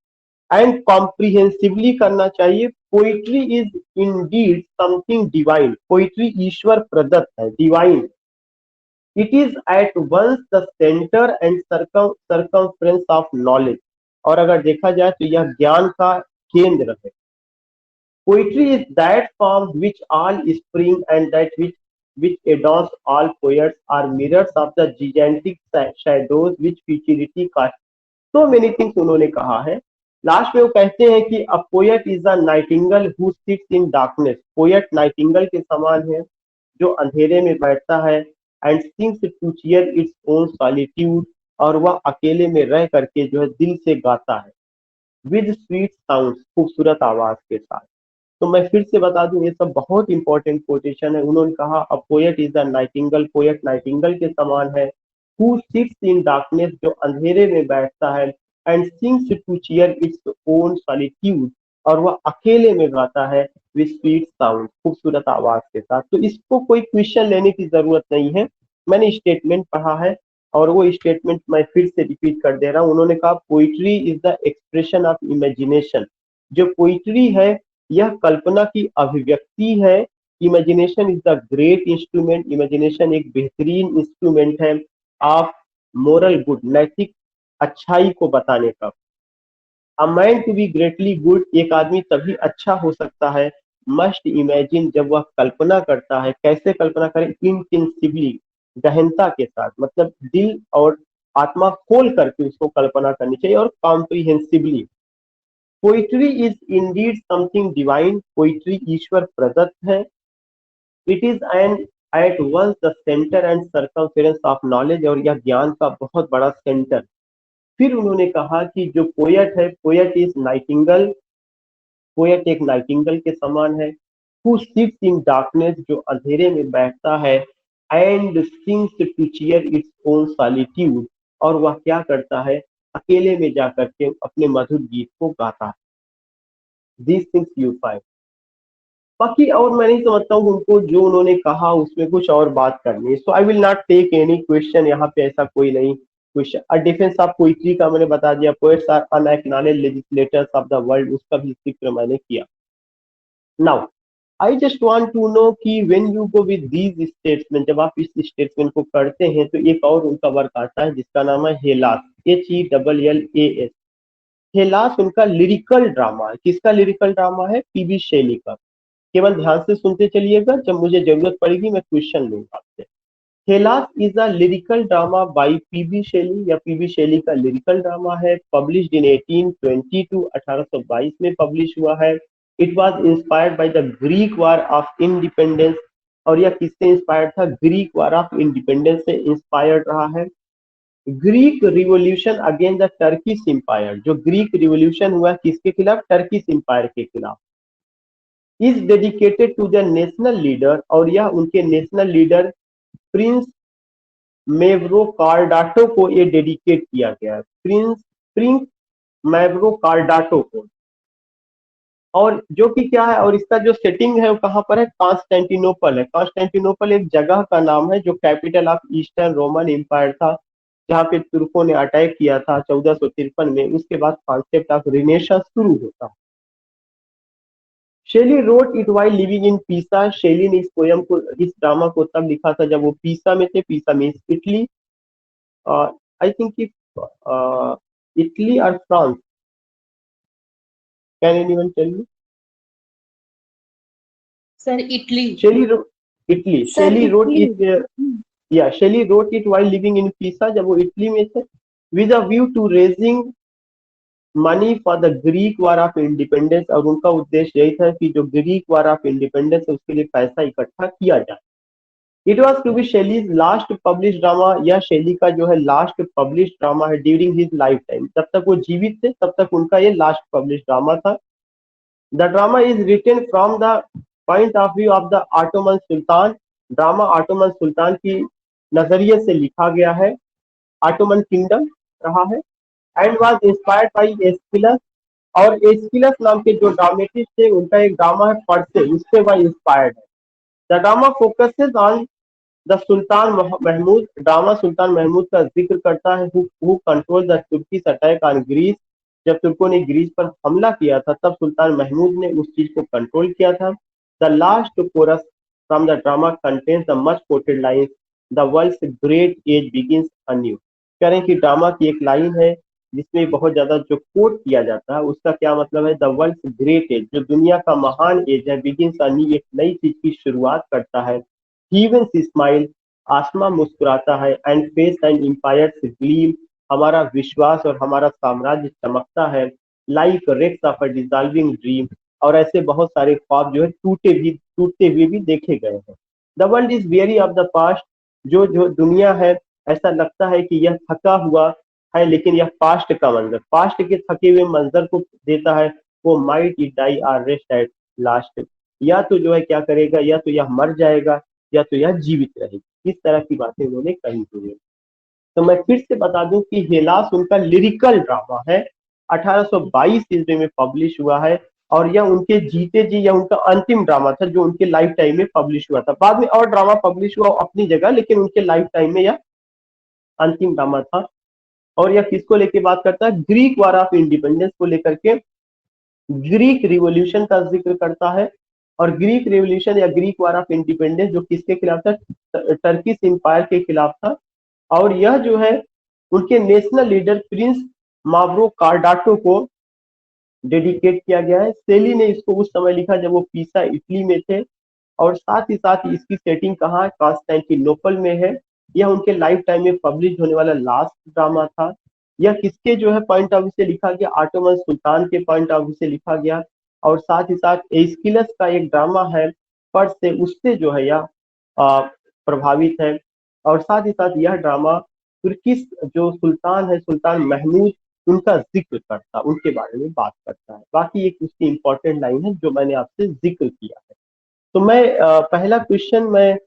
एंड कॉम्प्रिहेंसिवली करना चाहिए। Poetry is indeed something divine, poetry ईश्वर प्रदत्त है, divine. It is at once the centre and circumference of knowledge, और अगर देखा जाए तो यह ज्ञान का केंद्र है। Poetry is that from which all spring and that which adorns all poets are mirrors of the gigantic shadows which futurity casts. So many things उन्होंने कहा है। लास्ट में वो कहते हैं कि a poet is a nightingale who sits in darkness. Poet Nightingale के समान है जो अंधेरे में बैठता है and sings to cheer its own solitude, और वह अकेले में रह करके जो है दिल से गाता है with sweet sounds, खूबसूरत आवाज के साथ। तो मैं फिर से बता दूं, ये सब बहुत इंपॉर्टेंट कोटेशन है। उन्होंने कहा a poet is a Nightingale, poet Nightingale के समान है, हु सिट्स इन डार्कनेस, जो अंधेरे में बैठता है, and sings to cheer its own solitude, और वह अकेले में गाता है विद स्वीट साउंड, खूबसूरत आवाज के साथ। तो इसको कोई क्वेश्चन लेने की जरूरत नहीं है, मैंने स्टेटमेंट पढ़ा है और वो स्टेटमेंट मैं फिर से रिपीट कर दे रहा हूँ। उन्होंने कहा poetry is the expression of imagination, जो पोइट्री है यह कल्पना की अभिव्यक्ति है। Imagination is the great instrument, imagination एक बेहतरीन इंस्ट्रूमेंट है ऑफ मोरल गुड, नैतिक अच्छाई को बताने का। A man to be greatly good, एक आदमी तभी अच्छा हो सकता है, मस्ट इमेजिन, जब वह कल्पना करता है। कैसे कल्पना करे? इंटेंसिवली, गहनता के साथ, मतलब दिल और आत्मा खोल करके उसको कल्पना करनी चाहिए, और comprehensively. Poetry is indeed something divine, poetry ईश्वर प्रदत्त है। It is an at once the centre and circumference of knowledge, और यह ज्ञान का बहुत बड़ा सेंटर। फिर उन्होंने कहा कि जो पोएट है, पोएट इज नाइटिंगल, पोएट एक नाइटिंगल के समान है, हु सिट्स इन डार्कनेस, जो अंधेरे में बैठता है, and sings to cheer its own solitude, और वह क्या करता है? अकेले में जाकर के अपने मधुर गीत को गाता है। These things you find. बाकी और मैं नहीं समझता हूँ उनको जो उन्होंने कहा उसमें कुछ और बात करनी है। So I will not take any question, यहाँ पे ऐसा कोई नहीं question. A defence of poetry का मैंने बता दिया, poets are unacknowledged legislators of the world, उसका भी जिक्र मैंने किया। Now I just want to know कि when you go with these statement, जब आप इस स्टेटमेंट को करते हैं तो एक और उनका वर्क आता है जिसका नाम है हेलास, HELLAS। हेलास उनका लिरिकल ड्रामा है। किसका लिरिकल ड्रामा है? पीबी शैली का। केवल ध्यान से सुनते चलिएगा, जब मुझे जरूरत पड़ेगी मैं क्वेश्चन लूंगा आपसे। Hellas is a lyrical drama by PB Shelley, या पीबी शैली का लिरिकल ड्रामा है। पब्लिश्ड इन 1822, 1822 में पब्लिश हुआ है। It was inspired by the Greek war of independence, और यह किससे इंस्पायर्ड था? ग्रीक वार ऑफ इंडिपेंडेंस से इंस्पायर्ड रहा है। Greek revolution against the Turkish empire, जो ग्रीक रिवोल्यूशन हुआ किसके खिलाफ? टर्किश एम्पायर के खिलाफ। Is dedicated to the national leader, और यह उनके नेशनल लीडर प्रिंस मैव्रोकार्डाटो को ये डेडिकेट किया गया है, प्रिंस मैव्रोकार्डाटो को। और जो कि क्या है, और इसका जो सेटिंग है वो कहाँ पर है? कॉन्स्टेंटिनोपल है। कॉन्स्टेंटिनोपल एक जगह का नाम है जो capital of eastern Roman empire था, जहाँ पे तुर्कों ने अटैक किया था 1453 में। उसके बाद कॉन्सेप्ट ऑफ रिनेशंस शुरू होता। Shelley wrote it while living in Pisa, Shelley ने इस पोयम को, इस ड्रामा को तब लिखा था जब वो पीसा में थे। पीसा में इटली, आई थिंक इटली और France. Can anyone tell me? Sir, Italy. Shelley Italy, Shelley wrote it, yeah Shelley wrote it while living in Pisa, जब वो इटली में थे, with a view to raising money for the Greek war of independence, और उनका उद्देश्य यही था कि जो ग्रीक वार ऑफ इंडिपेंडेंस है उसके लिए पैसा इकट्ठा किया जाए। It was to be Shelley's last publish drama, यह शैली का जो है लास्ट पब्लिश ड्रामा है ड्यूरिंग हिज लाइफ टाइम। जब तक वो जीवित थे तब तक उनका ये लास्ट पब्लिश ड्रामा था। The drama is written from the point of view of the Ottoman Sultan, drama Ottoman Sultan की नजरिए से लिखा गया है, ऑटोमन किंगडम रहा है। And was inspired bye Aeschylus, और एस्किलस नाम के जो ड्रामेटिस्ट थे उनका एक ड्रामा है पर्से, उससे वह इंस्पायर्ड है। The drama focuses on the Sultan Mahmud drama Sultan Mahmud का जिक्र करता है who control the Turkish attack on Greece. जब तुर्कों ने ग्रीस पर हमला किया था तब सुल्तान महमूद ने उस चीज को कंट्रोल किया था। The last chorus from the drama contains the much quoted lines the world's great age begins anew. कह रहे हैं कि ड्रामा की एक लाइन है जिसमें बहुत ज्यादा जो कोट किया जाता है उसका क्या मतलब है, द वर्ल्ड्स ग्रेट एज, जो दुनिया का महान एज है, बिगिंस अन्यू, एक नई चीज की शुरुआत करता है। Heavens स्माइल, आसमां मुस्कुराता है, and faiths and empires gleam, हमारा विश्वास और हमारा साम्राज्य चमकता है। Like wrecks of a dissolving dream, और ऐसे बहुत सारे ख्वाब जो है टूटते हुए भी देखे गए हैं। The world is very of the past, जो दुनिया है ऐसा लगता है कि यह थका हुआ है, लेकिन यह पास्ट का मंजर, पास्ट के थके हुए मंजर को देता है। वो might it die or rest at last, या तो जो है क्या करेगा, या तो यह मर जाएगा या तो यह जीवित रहेगी। इस तरह की बातें उन्होंने कही हुई है। तो मैं फिर से बता दूं कि हेलास उनका लिरिकल ड्रामा है, 1822 ईस्वी में पब्लिश हुआ है, और यह उनके जीते जी यह उनका अंतिम ड्रामा था जो उनके लाइफ टाइम में पब्लिश हुआ था। बाद में और ड्रामा पब्लिश हुआ अपनी जगह, लेकिन उनके लाइफ टाइम में यह अंतिम ड्रामा था। और यह किसको लेके बात करता है, ग्रीक वार ऑफ इंडिपेंडेंस को लेकर के, ग्रीक रिवॉल्यूशन का जिक्र करता है। और ग्रीक रिवॉल्यूशन या ग्रीक वार ऑफ इंडिपेंडेंस जो किसके खिलाफ था, टर्किश एम्पायर के खिलाफ था। और यह जो है उनके नेशनल लीडर प्रिंस मावरो कार्डाटो को डेडिकेट किया गया है। सेली ने इसको उस समय लिखा जब वो पीसा इटली में थे, और साथ ही साथ इसकी सेटिंग कहाँ, कॉन्स्टेंटिनोपल में है। यह उनके लाइफ टाइम में पब्लिश होने वाला लास्ट ड्रामा था। यह किसके जो है पॉइंट ऑफ व्यू से लिखा गया, ऑटोमन सुल्तान के पॉइंट ऑफ व्यू से लिखा गया। और साथ ही साथ एस्किलस का एक ड्रामा है पर से, उससे जो है यह प्रभावित है। और साथ ही साथ यह ड्रामा तुर्किश जो सुल्तान है, सुल्तान महमूद, उनका जिक्र करता, उनके बारे में बात करता है। बाकी एक उसकी इंपॉर्टेंट लाइन है जो मैंने आपसे जिक्र किया है। तो मैं पहला क्वेश्चन मैं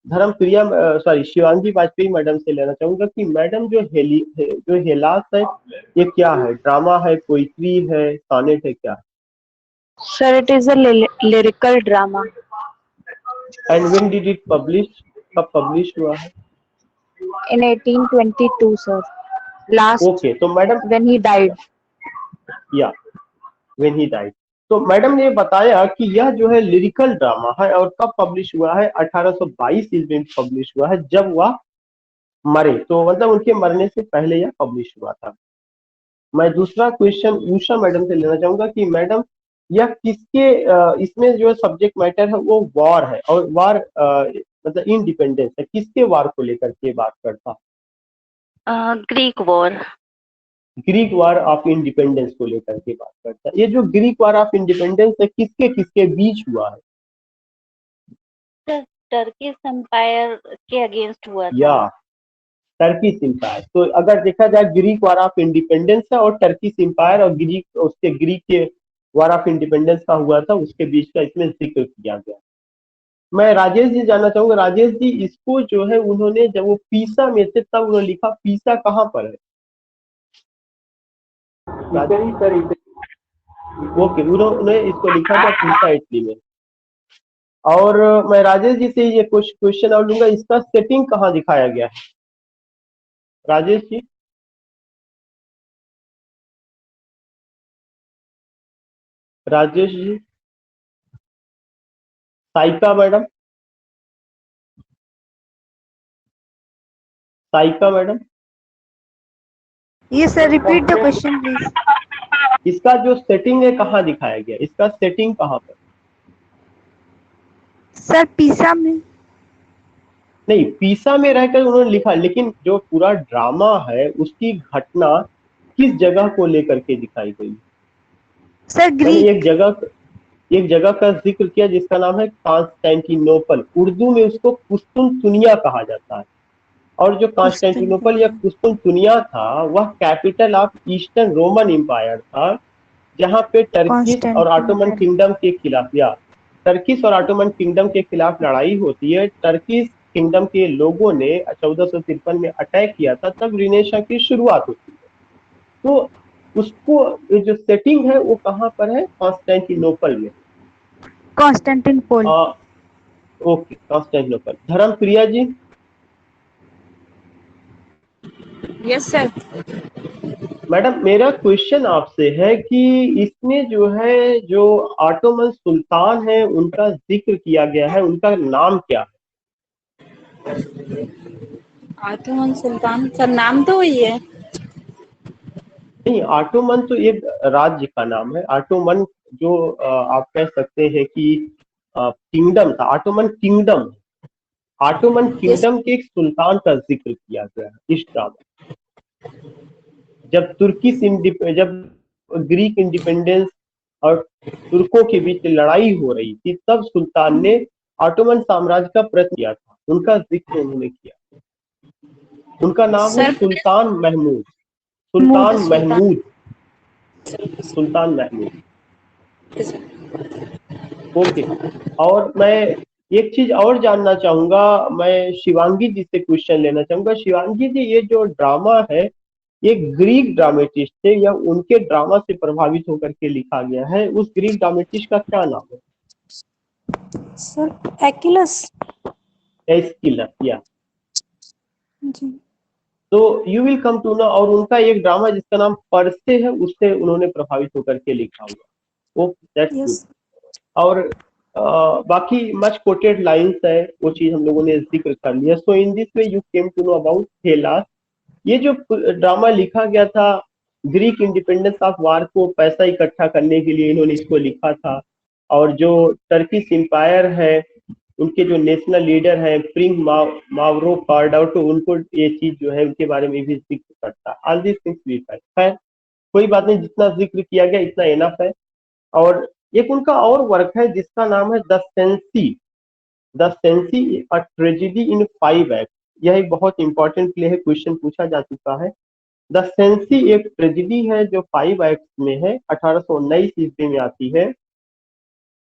धर्मप्रिया सॉरी शिवांगी वाजपेयी मैडम से लेना चाहूंगा कि मैडम जो हेलास है ये क्या है, ड्रामा है, पोइट्री है, सॉनेट है, क्या है? Sir, it is a lyrical drama. And when did it publish, कब पब्लिश हुआ है? In 1822, sir. Last ओके, तो मैडम when he died. या व्हेन ही डाइड। तो मैडम ने बताया कि यह जो है लिरिकल ड्रामा है, और कब पब्लिश हुआ है, 1822 ईस्वी में पब्लिश हुआ है, जब वह मरे। तो मतलब उनके मरने से पहले यह पब्लिश हुआ था। मैं दूसरा क्वेश्चन उषा मैडम से लेना चाहूंगा कि मैडम यह किसके इसमें जो सब्जेक्ट मैटर है वो वॉर है, और वॉर मतलब इंडिपेंडेंस है, किसके वॉर को लेकर के बात करता? Greek war. Greek war of independence को लेकर के बात करता है। ये जो ग्रीक वार ऑफ इंडिपेंडेंस है किसके किसके बीच हुआ है? टर्किश एम्पायर के अगेंस्ट हुआ था। या टर्किश एम्पायर। तो अगर देखा जाए ग्रीक वार ऑफ इंडिपेंडेंस है और टर्किश एम्पायर और ग्रीक के वार ऑफ इंडिपेंडेंस का हुआ था, उसके बीच का इसमें जिक्र किया गया। मैं राजेश जी जानना चाहूंगा, राजेश जी इसको जो है उन्होंने जब वो पीसा में थे तब उन्होंने लिखा, पीसा कहाँ पर है? ओके, उन्होंने इसको लिखा था पीसा इटली में। और मैं राजेश जी से ये कुछ क्वेश्चन और लूंगा, इसका सेटिंग कहाँ दिखाया गया है Rajesh ji? Rajesh ji, Saika madam, Saika madam, Yes, sir. Repeat the question, please. इसका जो सेटिंग है कहाँ दिखाया गया, इसका सेटिंग कहाँ पर? Sir, पीसा में. नहीं, पीसा में रहकर उन्होंने लिखा, लेकिन जो पूरा ड्रामा है उसकी घटना किस जगह को लेकर के दिखाई गई? Sir, मैंने Greek. एक जगह का जिक्र किया जिसका नाम है कॉन्स्टेंटिनोपल, उर्दू में उसको कुस्तुनतुनिया कहा जाता है। और जो कॉन्स्टेंटिनोपल या कुस्तुनतुनिया था वह capital of eastern Roman empire था, जहां पे टर्किश और ऑटोमन किंगडम के खिलाफ, या टर्किश और ऑटोमन किंगडम के खिलाफ लड़ाई होती है। टर्किश किंगडम के लोगों ने 1453 में अटैक किया था, तब रिनेसां की शुरुआत होती है। तो उसको जो सेटिंग है वो कहाँ पर है? कॉन्स्टेंटिनोपल में। Constantinople. Okay, Constantinople. Dharmapriya ji, yes sir. Madam मेरा क्वेश्चन आपसे है कि इसमें जो है जो ऑटोमन सुल्तान है उनका जिक्र किया गया है, उनका नाम क्या है? ऑटोमन सुल्तान सर, नाम तो वही है। नहीं, ऑटोमन तो एक राज्य का नाम है। ऑटोमन जो आप कह सकते हैं कि किंगडम था, Ottoman kingdom. Ottoman yes. Kingdom के एक सुल्तान का जिक्र किया गया है इस ड्रामा। जब ग्रीक इंडिपेंडेंस और तुर्कों के बीच लड़ाई हो रही थी, तब सुल्तान ने ऑटोमन साम्राज्य का प्रति किया था, उनका जिक्र उन्होंने किया। उनका नाम है सर सुल्तान महमूद। मूड सुल्तान सुल्तान। महमूद। सुल्तान महमूद। ओके। और मैं एक चीज और जानना चाहूंगा, मैं शिवांगी जी से क्वेश्चन लेना चाहूंगा। शिवांगी जी, ये जो ड्रामा है ये ग्रीक ड्रामेटिस्ट थे या उनके ड्रामा से प्रभावित होकर के लिखा गया है? उस ग्रीक ड्रामेटिस्ट का क्या नाम है? सर एक्विलस। एस्किलस, या। जी। तो you will come to know, और उनका एक ड्रामा जिसका नाम परसे है उससे उन्होंने प्रभावित होकर के लिखा हुआ। Okay, that's good. यस। और बाकी मच कोटेड लाइंस है, वो चीज हम लोगों ने जिक्र कर लिया। So in this way you came to know about Hellas. ये जो ड्रामा लिखा गया था, ग्रीक इंडिपेंडेंस ऑफ वार को पैसा इकट्ठा करने के लिए इन्होंने इसको लिखा था। और जो टर्किश एम्पायर है, उनके जो नेशनल लीडर है प्रिंस मावरो कार्डाउटो, उनको ये चीज जो है उनके बारे में भी जिक्र करता है। All this things we find. खैर कोई बात नहीं, जितना जिक्र किया गया इतना इनफ है। और एक उनका और वर्क है जिसका नाम है the sensi. The sensi a tragedy in 5 act. यह एक बहुत इंपॉर्टेंट प्ले है, क्वेश्चन पूछा जा चुका है। द सेंसी एक ट्रेजेडी है जो 5 एक्ट में है, 1819 ईस्वी में आती है।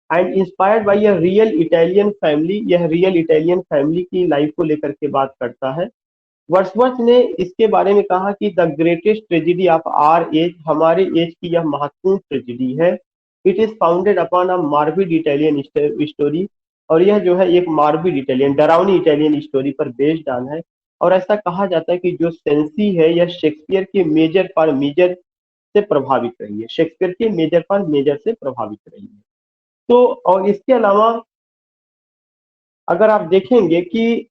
And inspired by a real Italian family. यह रियल इटालियन फैमिली की लाइफ को लेकर के बात करता है। वर्ड्सवर्थ ने इसके बारे में कहा कि the greatest tragedy of our age, हमारे एज की यह महत्वपूर्ण ट्रेजेडी है। It is founded upon a morbid Italian story. और यह जो है एक मार्बिड इटालियन, डरावनी इटालियन स्टोरी पर बेस्ड ऑन है। और ऐसा कहा जाता है कि जो सेंसी है यह शेक्सपियर के मेजर पर मेजर से प्रभावित रही है। शेक्सपियर के मेजर पर मेजर से प्रभावित रही है। तो और इसके अलावा अगर आप देखेंगे कि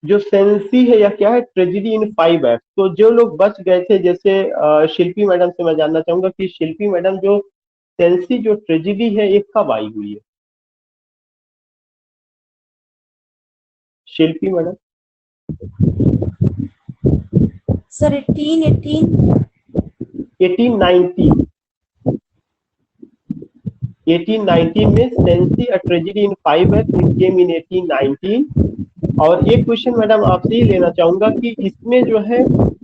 जो सेंसी है या क्या है, ट्रेजेडी इन 5 एक्ट। तो जो लोग बच गए थे, जैसे शिल्पी मैडम से मैं जानना चाहूंगा कि शिल्पी मैडम जो सेंसी जो ट्रेजेडी है ये कब आई हुई है? शिल्पी मैडम। सर 1818। 1819। 1819 में Cenci a tragedy in 5 act, it came in 1819। और एक क्वेश्चन मैडम आपसे ही लेना चाहूंगा कि इसमें जो है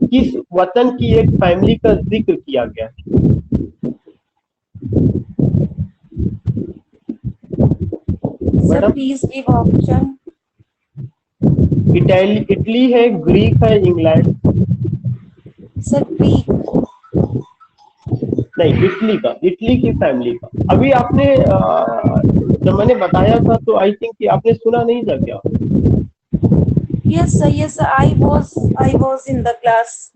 किस वतन की एक फैमिली का जिक्र किया गया है? Sir madam, please give option. Italy है, ग्रीक है, इंग्लैंड? Sir Greek. नहीं, इटली का, इटली की फैमिली का। अभी आपने जब मैंने बताया था तो आई थिंक कि आपने सुना नहीं था क्या? Yes sir, yes sir, I was in the class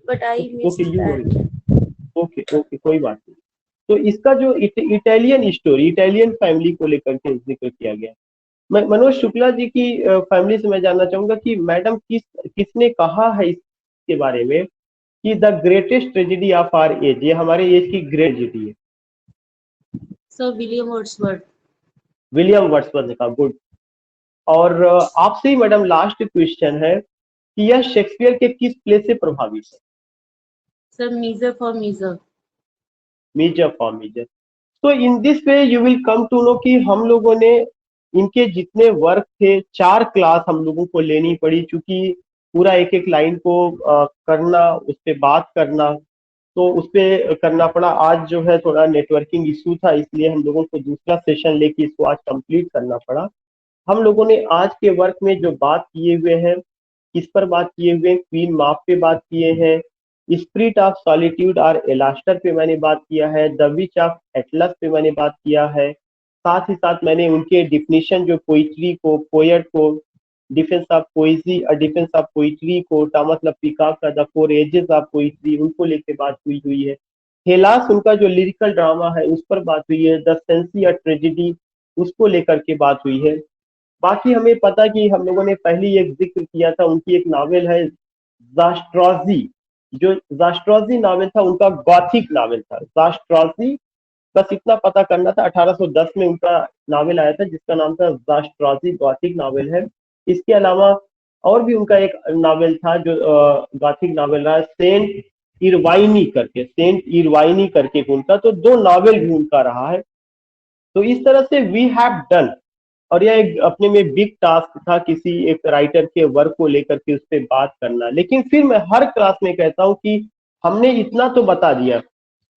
but I okay, missed you that. Were. Okay okay, कोई बात नहीं। तो इसका जो इटालियन स्टोरी, इटालियन फैमिली को लेकर के जिक्र किया गया। मैं मनोज शुक्ला जी की फैमिली से मैं जानना चाहूंगा कि मैडम किसने कहा है इसके बारे में कि the greatest tragedy of our age, ये हमारे एज की ग्रेट ट्रेजेडी है? Sir William Wordsworth. William Wordsworth ने कहा। गुड। और आपसे ही मैडम लास्ट क्वेश्चन है कि यह शेक्सपियर के किस प्ले से प्रभावित है? Sir measure for measure. Measure for measure. तो in this way you will come to know कि हम लोगों ने इनके जितने वर्क थे 4 क्लास हम लोगों को लेनी पड़ी, क्योंकि पूरा एक एक लाइन को करना, उस पर बात करना, तो उस पर करना पड़ा। आज जो है थोड़ा नेटवर्किंग इशू था, इसलिए हम लोगों को दूसरा सेशन लेके इसको आज कंप्लीट करना पड़ा। हम लोगों ने आज के वर्क में जो बात किए हुए हैं, किस पर बात किए हुए हैं? क्वीन माप पे बात किए हैं, स्पिरिट ऑफ सॉलिट्यूड और एलास्टर पे मैंने बात किया है, द विच ऑफ एटलस पे मैंने बात किया है, साथ ही साथ मैंने उनके डिफिनीशन जो पोइट्री को, पोएट को, डिफेंस ऑफ पोइजी और डिफेंस ऑफ पोइट्री को, टॉमस लपिका का द 4 एजेस ऑफ पोइट्री, उनको लेके बात हुई है। हेलास उनका जो लिरिकल ड्रामा है उस पर बात हुई है। द सेंसी और ट्रेजेडी उसको लेकर के बात हुई है। बाकी हमें पता कि हम लोगों ने पहले एक जिक्र किया था, उनकी एक नावल है ज़ास्ट्रोजी, जो ज़ास्ट्रोजी नावल था उनका गॉथिक नावल था। ज़ास्ट्रोजी बस इतना पता करना था, 1810 में उनका नावल आया था जिसका नाम था ज़ास्ट्रोजी, गॉथिक नावल है। इसके अलावा और भी उनका एक नावल था जो गॉथिक नावल रहा, सेंट इरवाइनी करके उनका, तो 2 नावल भी उनका रहा है। तो इस तरह से वी हैव डन, और यह एक अपने में बिग टास्क था किसी एक राइटर के वर्क को लेकर के उस पर बात करना। लेकिन फिर मैं हर क्लास में कहता हूँ कि हमने इतना तो बता दिया,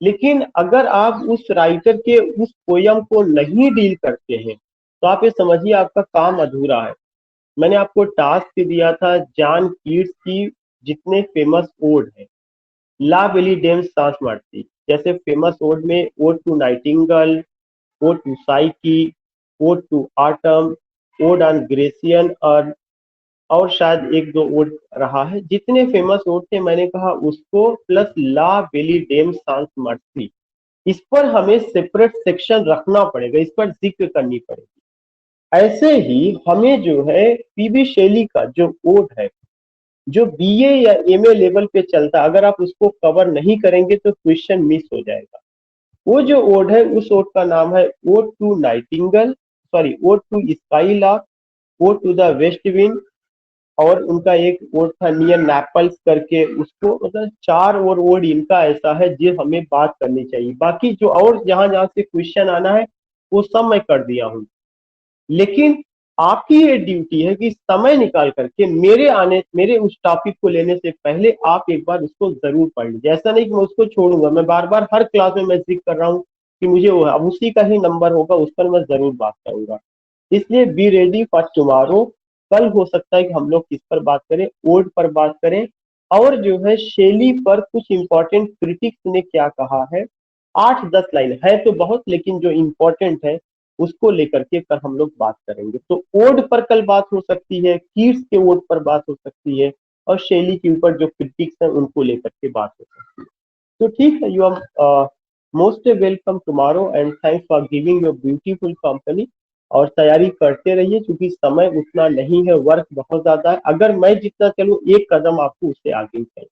लेकिन अगर आप उस राइटर के उस पोयम को नहीं डील करते हैं तो आप ये समझिए आपका काम अधूरा है। मैंने आपको टास्क दिया था जॉन कीट्स की जितने फेमस ओड है, ला बेली डेम्स सांस मारती, जैसे फेमस ओड में ode to nightingale, ode to Psyche, ode to autumn, ode on Grecian, और शायद 1-2 ओड रहा है। जितने फेमस ओड थे मैंने कहा उसको प्लस ला बेली डेम्स सांस मारती, इस पर हमें सेपरेट सेक्शन रखना पड़ेगा, इस पर जिक्र करनी पड़ेगी। ऐसे ही हमें जो है पीबी शैली का जो ओड है, जो बीए या एमए लेवल पे चलता है, अगर आप उसको कवर नहीं करेंगे तो क्वेश्चन मिस हो जाएगा। वो जो ओड है उस ओड का नाम है ode to nightingale, sorry ode to skylark, ode to the west wind, और उनका एक ओड था नियर नेपल्स करके, उसको मतलब 4 और ओड इनका ऐसा है जो हमें बात करनी चाहिए। बाकी जो और जहां जहां से क्वेश्चन आना है वो सब मैं कर दिया हूँ, लेकिन आपकी ये ड्यूटी है कि समय निकाल करके मेरे उस टॉपिक को लेने से पहले आप एक बार उसको जरूर पढ़ लीजिए। ऐसा नहीं कि मैं उसको छोड़ूंगा, मैं बार बार हर क्लास में मैं जिक्र कर रहा हूँ कि मुझे वो अब उसी का ही नंबर होगा, उस पर मैं जरूर बात करूंगा। इसलिए बी रेडी फॉर टुमारो। कल हो सकता है कि हम लोग किस पर बात करें, ओड पर बात करें, और जो है शैली पर कुछ इंपॉर्टेंट क्रिटिक्स ने क्या कहा है। 8-10 लाइन है तो बहुत, लेकिन जो इम्पोर्टेंट है उसको लेकर के कल हम लोग बात करेंगे। तो ओड पर कल बात हो सकती है, कीट्स के ओड पर बात हो सकती है, और शैली के ऊपर जो क्रिटिक्स हैं उनको लेकर के बात हो सकती है। तो ठीक है, you are most welcome tomorrow and thanks for giving your beautiful company. और तैयारी करते रहिए क्योंकि समय उतना नहीं है, वर्क बहुत ज्यादा है। अगर मैं जितना चलूँ एक कदम आपको उससे आगे ही चाहिए।